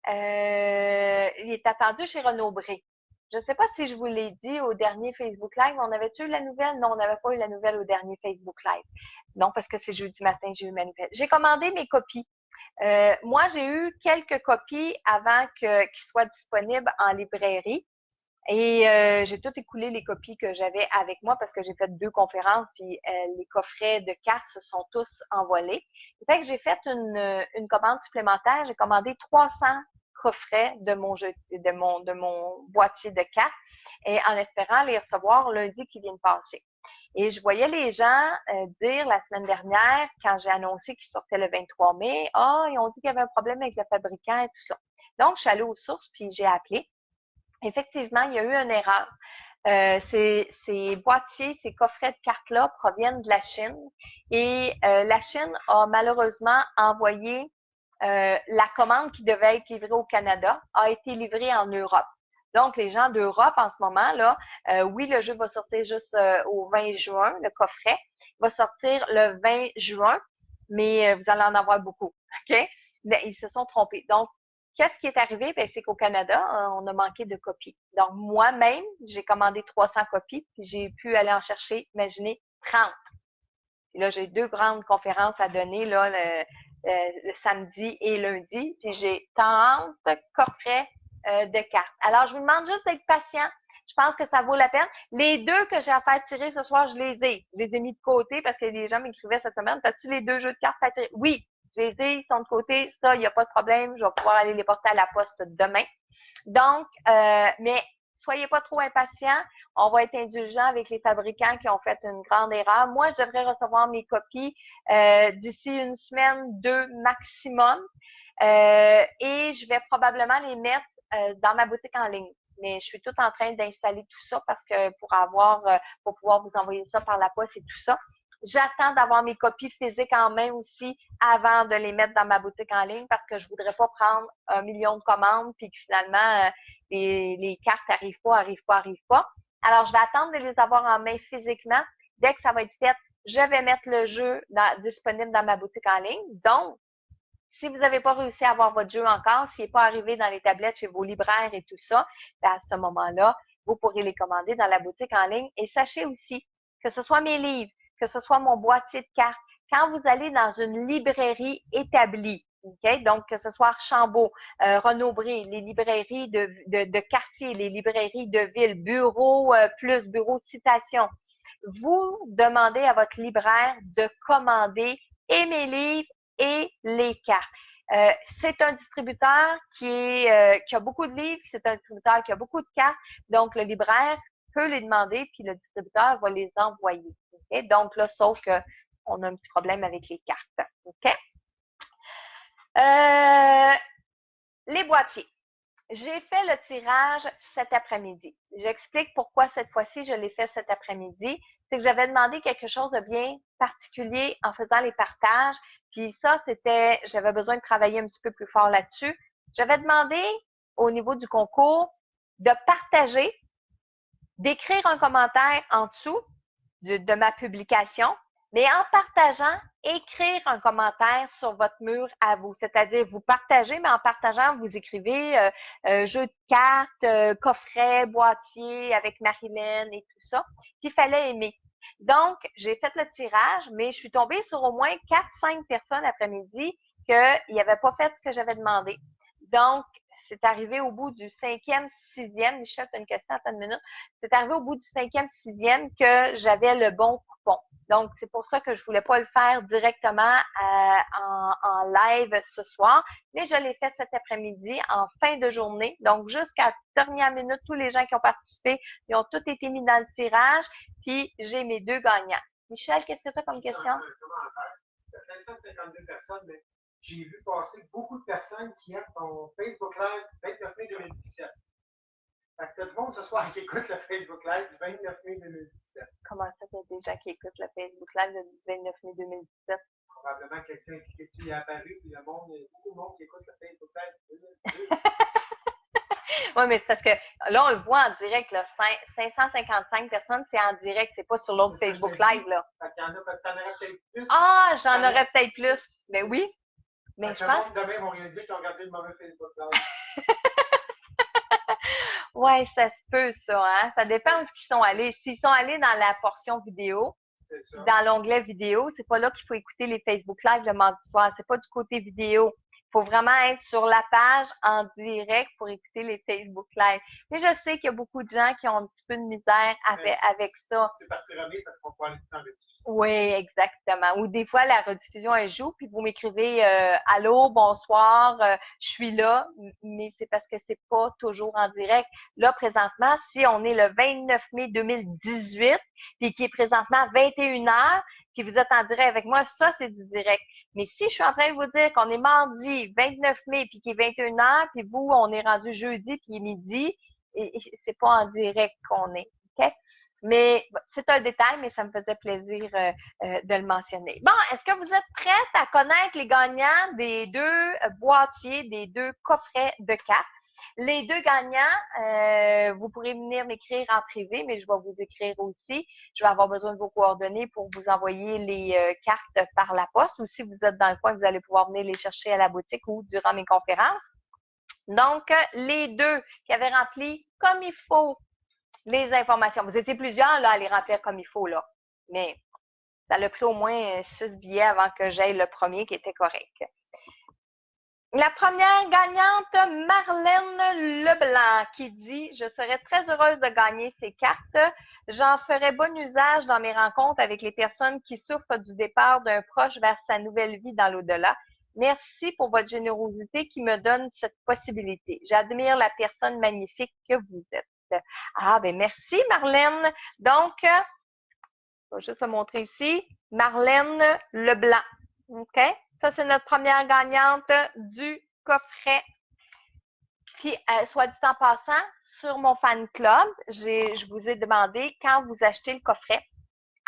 Il est attendu chez Renaud Bré. Je ne sais pas si je vous l'ai dit au dernier Facebook Live. On avait-tu eu la nouvelle? Non, on n'avait pas eu la nouvelle au dernier Facebook Live. Non, parce que c'est jeudi matin, j'ai eu ma nouvelle. J'ai commandé mes copies. Moi, j'ai eu quelques copies avant qu'ils soient disponibles en librairie. Et j'ai tout écoulé les copies que j'avais avec moi parce que j'ai fait 2 conférences, puis les coffrets de cartes se sont tous envolés. Fait que j'ai fait une commande supplémentaire. J'ai commandé 300 coffrets de mon boîtier de cartes et en espérant les recevoir lundi qui vient de passer. Et je voyais les gens dire la semaine dernière, quand j'ai annoncé qu'ils sortaient le 23 mai, ils ont dit qu'il y avait un problème avec le fabricant et tout ça. Donc, je suis allée aux sources, puis j'ai appelé. Effectivement, il y a eu une erreur. Ces boîtiers, ces coffrets de cartes-là proviennent de la Chine et la Chine a malheureusement envoyé la commande qui devait être livrée au Canada, a été livrée en Europe. Donc, les gens d'Europe en ce moment, là, oui, le jeu va sortir juste au 20 juin, le coffret va sortir le 20 juin, mais vous allez en avoir beaucoup, OK? Mais ils se sont trompés. Donc, qu'est-ce qui est arrivé? Ben, c'est qu'au Canada, on a manqué de copies. Donc, moi-même, j'ai commandé 300 copies, puis j'ai pu aller en chercher, imaginez, 30. Et là, j'ai 2 grandes conférences à donner, là, le samedi et lundi, puis j'ai 30 coffrets de cartes. Alors, je vous demande juste d'être patient. Je pense que ça vaut la peine. Les 2 que j'ai à faire tirer ce soir, je les ai. Je les ai mis de côté parce que les gens m'écrivaient cette semaine, as-tu les 2 jeux de cartes à tirer? Oui, je les ai, ils sont de côté. Ça, il n'y a pas de problème. Je vais pouvoir aller les porter à la poste demain. Donc, mais soyez pas trop impatients. On va être indulgents avec les fabricants qui ont fait une grande erreur. Moi, je devrais recevoir mes copies d'ici une semaine, 2 maximum. Et je vais probablement les mettre dans ma boutique en ligne. Mais je suis tout en train d'installer tout ça parce que pour pouvoir vous envoyer ça par la poste et tout ça. J'attends d'avoir mes copies physiques en main aussi avant de les mettre dans ma boutique en ligne parce que je voudrais pas prendre 1 million de commandes puis que finalement les cartes arrivent pas. Alors, je vais attendre de les avoir en main physiquement. Dès que ça va être fait, je vais mettre le jeu disponible dans ma boutique en ligne. Donc, si vous n'avez pas réussi à avoir votre jeu encore, s'il n'est pas arrivé dans les tablettes chez vos libraires et tout ça, ben à ce moment-là, vous pourrez les commander dans la boutique en ligne. Et sachez aussi que ce soit mes livres, que ce soit mon boîtier de cartes, quand vous allez dans une librairie établie, okay? Donc que ce soit Archambault, Renaud Bré, les librairies de quartier, les librairies de ville, bureau plus, bureau citation, vous demandez à votre libraire de commander et mes livres et les cartes. C'est un distributeur qui a beaucoup de livres, c'est un distributeur qui a beaucoup de cartes, donc le libraire peut les demander, puis le distributeur va les envoyer. Okay? Donc là, sauf que on a un petit problème avec les cartes. OK? Les boîtiers. J'ai fait le tirage cet après-midi. J'explique pourquoi cette fois-ci je l'ai fait cet après-midi. C'est que j'avais demandé quelque chose de bien particulier en faisant les partages. Puis ça, j'avais besoin de travailler un petit peu plus fort là-dessus. J'avais demandé au niveau du concours de partager, d'écrire un commentaire en dessous de ma publication, mais en partageant, écrire un commentaire sur votre mur à vous. C'est-à-dire, vous partagez, mais en partageant, vous écrivez jeu de cartes, coffret, boîtier avec Marilyn et tout ça. Puis, il fallait aimer. Donc, j'ai fait le tirage, mais je suis tombée sur au moins 4-5 personnes après-midi qui n'avaient pas fait ce que j'avais demandé. Donc, c'est arrivé au bout du 5e, 6e. Michel, tu as une question, attends une minute. C'est arrivé au bout du 5e, 6e que j'avais le bon coupon. Donc, c'est pour ça que je voulais pas le faire directement en live ce soir, mais je l'ai fait cet après-midi en fin de journée. Donc, jusqu'à la dernière minute, tous les gens qui ont participé, ils ont tous été mis dans le tirage, puis j'ai mes 2 gagnants. Michel, qu'est-ce que tu as comme question? Il y a 552 personnes, mais j'ai vu passer beaucoup de personnes qui aiment ton Facebook Live 29 mai 2017. Fait que tout le monde ce soir qui écoute le Facebook Live du 29 mai 2017. Comment ça, il y a des gens qui écoutent le Facebook Live du 29 mai 2017? Probablement quelqu'un qui est apparu, puis il y a beaucoup de monde qui écoute le Facebook Live du 2017. Oui, mais c'est parce que là, on le voit en direct, là, 555 personnes, c'est en direct, c'est pas sur l'autre Facebook Live, là. Fait qu'il y en a, t'en aurais peut-être plus. Ah, j'en aurais peut-être plus. Mais oui. Mais je pense. Demain, vont réaliser qu'ils ont regardé le mauvais Facebook Live. Ouais, ça se peut, ça, hein. Ça dépend où ils sont allés. S'ils sont allés dans la portion vidéo, dans l'onglet vidéo, c'est pas là qu'il faut écouter les Facebook Live le mardi soir. C'est pas du côté vidéo. Il faut vraiment être sur la page en direct pour écouter les Facebook Live. Mais je sais qu'il y a beaucoup de gens qui ont un petit peu de misère avec ça. C'est parti remise parce qu'on peut aller tout en rediffusion. Oui, exactement. Ou des fois, la rediffusion, elle joue, puis vous m'écrivez allô, bonsoir, je suis là, mais c'est parce que c'est pas toujours en direct. Là, présentement, si on est le 29 mai 2018, puis qui est présentement 21h, puis vous êtes en direct avec moi, ça, c'est du direct. Mais si je suis en train de vous dire qu'on est mardi 29 mai, puis qu'il est 21h, puis vous, on est rendu jeudi, puis il est midi, et c'est pas en direct qu'on est. OK? Mais c'est un détail, mais ça me faisait plaisir de le mentionner. Bon, est-ce que vous êtes prêtes à connaître les gagnants des 2 boîtiers, des 2 coffrets de cartes? Les 2 gagnants, vous pourrez venir m'écrire en privé, mais je vais vous écrire aussi. Je vais avoir besoin de vos coordonnées pour vous envoyer les cartes par la poste, ou si vous êtes dans le coin, vous allez pouvoir venir les chercher à la boutique ou durant mes conférences. Donc, les 2 qui avaient rempli comme il faut les informations. Vous étiez plusieurs là, à les remplir comme il faut, là. Mais ça a pris au moins 6 billets avant que j'aille le premier qui était correct. La première gagnante, Marlène Leblanc, qui dit « Je serais très heureuse de gagner ces cartes. J'en ferai bon usage dans mes rencontres avec les personnes qui souffrent du départ d'un proche vers sa nouvelle vie dans l'au-delà. Merci pour votre générosité qui me donne cette possibilité. J'admire la personne magnifique que vous êtes. » Ah, ben merci Marlène. Donc, je vais juste te montrer ici, Marlène Leblanc. OK? Ça, c'est notre première gagnante du coffret. Puis, soit dit en passant, sur mon fan club, je vous ai demandé, quand vous achetez le coffret,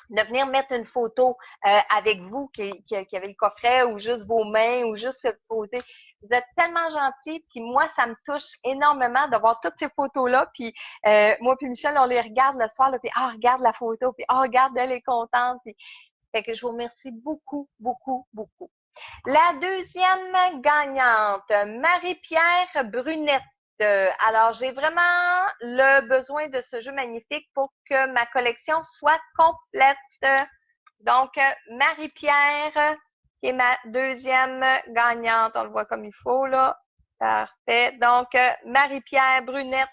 de venir mettre une photo avec vous qui avait le coffret, ou juste vos mains, ou juste se poser. Vous êtes tellement gentils, puis moi, ça me touche énormément de voir toutes ces photos-là, puis moi puis Michel, on les regarde le soir, là, puis regarde la photo, puis regarde, elle est contente, puis fait que je vous remercie beaucoup, beaucoup, beaucoup. La deuxième gagnante, Marie-Pierre Brunette. Alors, j'ai vraiment le besoin de ce jeu magnifique pour que ma collection soit complète. Donc, Marie-Pierre, qui est ma deuxième gagnante. On le voit comme il faut, là. Parfait. Donc, Marie-Pierre Brunette,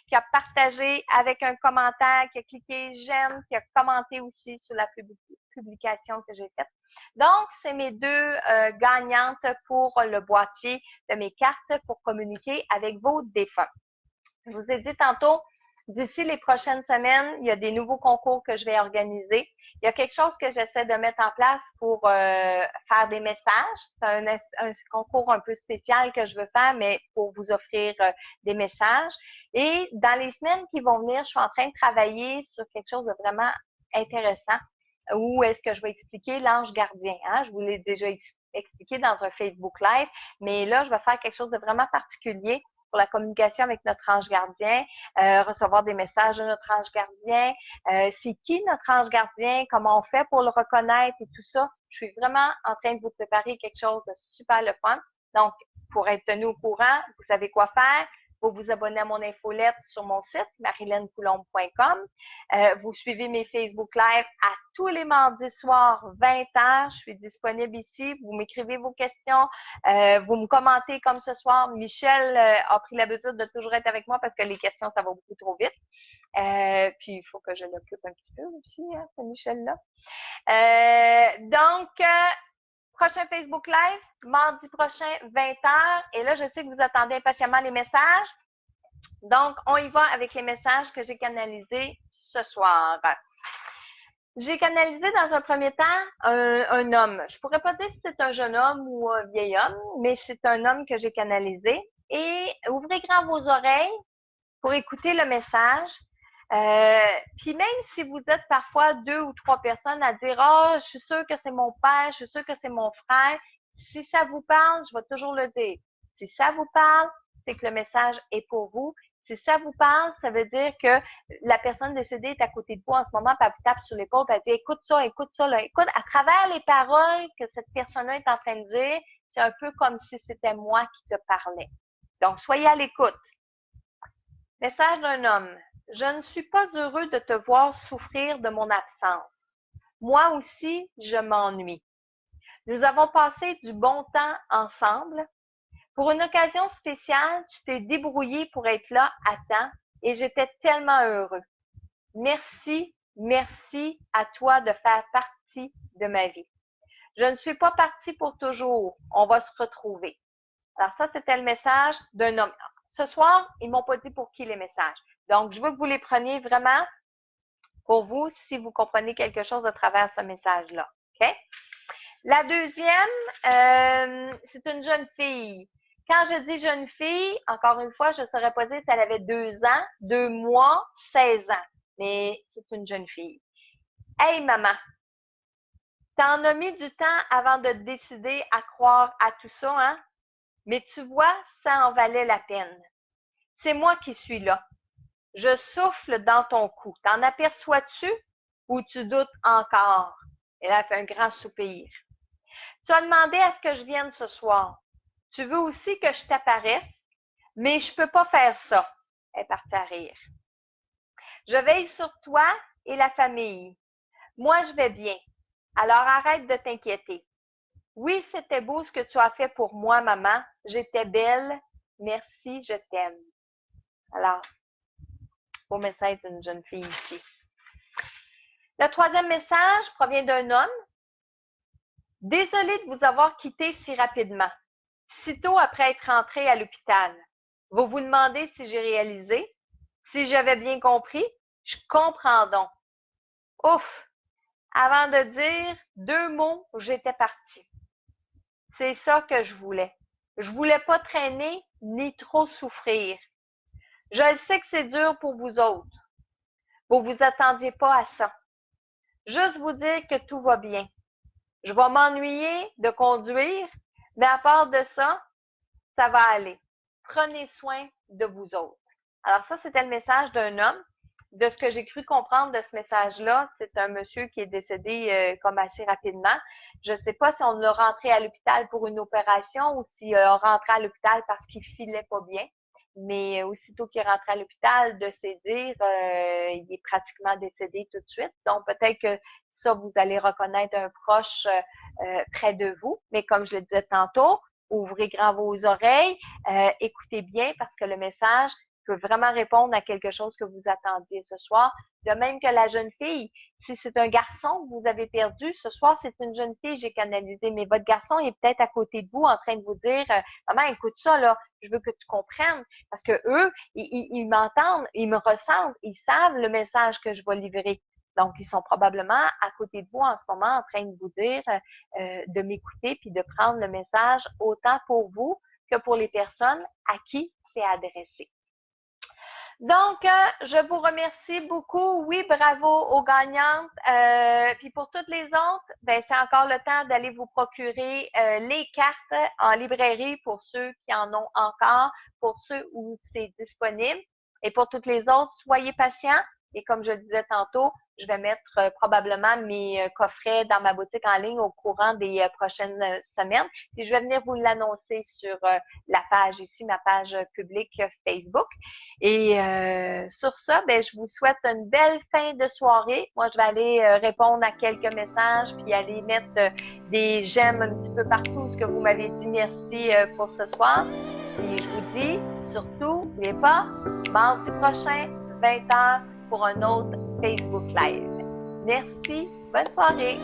qui a partagé avec un commentaire, qui a cliqué j'aime, qui a commenté aussi sur la publication que j'ai faite. Donc, c'est mes 2 gagnantes pour le boîtier de mes cartes pour communiquer avec vos défunts. Je vous ai dit tantôt D'ici les prochaines semaines, il y a des nouveaux concours que je vais organiser. Il y a quelque chose que j'essaie de mettre en place pour faire des messages. C'est un concours un peu spécial que je veux faire, mais pour vous offrir des messages. Et dans les semaines qui vont venir, je suis en train de travailler sur quelque chose de vraiment intéressant où est-ce que je vais expliquer l'ange gardien. Hein? Je vous l'ai déjà expliqué dans un Facebook Live, mais là, je vais faire quelque chose de vraiment particulier pour la communication avec notre ange gardien, recevoir des messages de notre ange gardien, c'est qui notre ange gardien, comment on fait pour le reconnaître et tout ça. Je suis vraiment en train de vous préparer quelque chose de super le fun. Donc, pour être tenu au courant, vous savez quoi faire. Vous vous abonnez à mon infolette sur mon site, marylennecoulombe.com. Vous suivez mes Facebook Live à tous les mardis soirs, 20h. Je suis disponible ici. Vous m'écrivez vos questions. Vous me commentez comme ce soir. Michel a pris l'habitude de toujours être avec moi parce que les questions, ça va beaucoup trop vite. Puis, il faut que je l'occupe un petit peu aussi, hein, ce Michel-là. Donc, prochain Facebook Live, mardi prochain, 20h. Et là, je sais que vous attendez impatiemment les messages. Donc, on y va avec les messages que j'ai canalisés ce soir. J'ai canalisé dans un premier temps un homme. Je pourrais pas dire si c'est un jeune homme ou un vieil homme, mais c'est un homme que j'ai canalisé. Et ouvrez grand vos oreilles pour écouter le message. Puis même si vous êtes parfois 2 ou 3 personnes à dire « Ah, je suis sûre que c'est mon père, je suis sûre que c'est mon frère », si ça vous parle, je vais toujours le dire. Si ça vous parle, c'est que le message est pour vous. Si ça vous parle, ça veut dire que la personne décédée est à côté de vous en ce moment, puis elle vous tape sur l'épaule, puis elle dit « Écoute ça, là. Écoute, à travers les paroles que cette personne-là est en train de dire, c'est un peu comme si c'était moi qui te parlais. » Donc, soyez à l'écoute. Message d'un homme. Je ne suis pas heureux de te voir souffrir de mon absence. Moi aussi, je m'ennuie. Nous avons passé du bon temps ensemble. Pour une occasion spéciale, tu t'es débrouillé pour être là à temps et j'étais tellement heureux. Merci, merci à toi de faire partie de ma vie. Je ne suis pas partie pour toujours. On va se retrouver. Alors ça, c'était le message d'un homme. Ce soir, ils m'ont pas dit pour qui les messages. Donc, je veux que vous les preniez vraiment pour vous si vous comprenez quelque chose à travers ce message-là. OK? La deuxième, c'est une jeune fille. Quand je dis jeune fille, encore une fois, je ne saurais pas dire si elle avait 2 ans, 2 mois, 16 ans. Mais c'est une jeune fille. Hey, maman, t'en as mis du temps avant de te décider à croire à tout ça, hein? Mais tu vois, ça en valait la peine. C'est moi qui suis là. Je souffle dans ton cou. T'en aperçois-tu ou tu doutes encore? Elle a fait un grand soupir. Tu as demandé à ce que je vienne ce soir. Tu veux aussi que je t'apparaisse, mais je peux pas faire ça. Elle est partie à rire. Je veille sur toi et la famille. Moi, je vais bien. Alors arrête de t'inquiéter. Oui, c'était beau ce que tu as fait pour moi, maman. J'étais belle. Merci, je t'aime. Alors, beau message d'une jeune fille ici. Le troisième message provient d'un homme. Désolé de vous avoir quitté si rapidement, sitôt après être rentré à l'hôpital. Vous vous demandez si j'ai réalisé, si j'avais bien compris. Je comprends donc. Ouf! Avant de dire 2 mots, j'étais partie. C'est ça que je voulais. Je voulais pas traîner ni trop souffrir. Je sais que c'est dur pour vous autres. Vous vous attendiez pas à ça. Juste vous dire que tout va bien. Je vais m'ennuyer de conduire, mais à part de ça, ça va aller. Prenez soin de vous autres. Alors ça, c'était le message d'un homme. De ce que j'ai cru comprendre de ce message-là, c'est un monsieur qui est décédé comme assez rapidement. Je ne sais pas si on l'a rentré à l'hôpital pour une opération ou s'il a rentré à l'hôpital parce qu'il filait pas bien. Mais aussitôt qu'il est rentré à l'hôpital, de se dire, il est pratiquement décédé tout de suite. Donc, peut-être que ça, vous allez reconnaître un proche près de vous. Mais comme je le disais tantôt, ouvrez grand vos oreilles, écoutez bien parce que le message, peut vraiment répondre à quelque chose que vous attendiez ce soir. De même que la jeune fille, si c'est un garçon que vous avez perdu, ce soir, c'est une jeune fille, j'ai canalisé, mais votre garçon est peut-être à côté de vous en train de vous dire, maman, écoute ça, là, je veux que tu comprennes, parce que eux, ils m'entendent, ils me ressentent, ils savent le message que je vais livrer. Donc, ils sont probablement à côté de vous en ce moment en train de vous dire de m'écouter puis de prendre le message autant pour vous que pour les personnes à qui c'est adressé. Donc, je vous remercie beaucoup. Oui, bravo aux gagnantes. Puis pour toutes les autres, ben c'est encore le temps d'aller vous procurer les cartes en librairie pour ceux qui en ont encore, pour ceux où c'est disponible. Et pour toutes les autres, soyez patients. Et comme je disais tantôt, je vais mettre probablement mes coffrets dans ma boutique en ligne au courant des prochaines semaines. Puis je vais venir vous l'annoncer sur la page ici, ma page publique Facebook. Et sur ça, ben, je vous souhaite une belle fin de soirée. Moi, je vais aller répondre à quelques messages, puis aller mettre des j'aime un petit peu partout, ce que vous m'avez dit merci pour ce soir. Puis je vous dis, surtout, n'oubliez pas, mardi prochain, 20h, pour un autre Facebook Live. Merci, bonne soirée!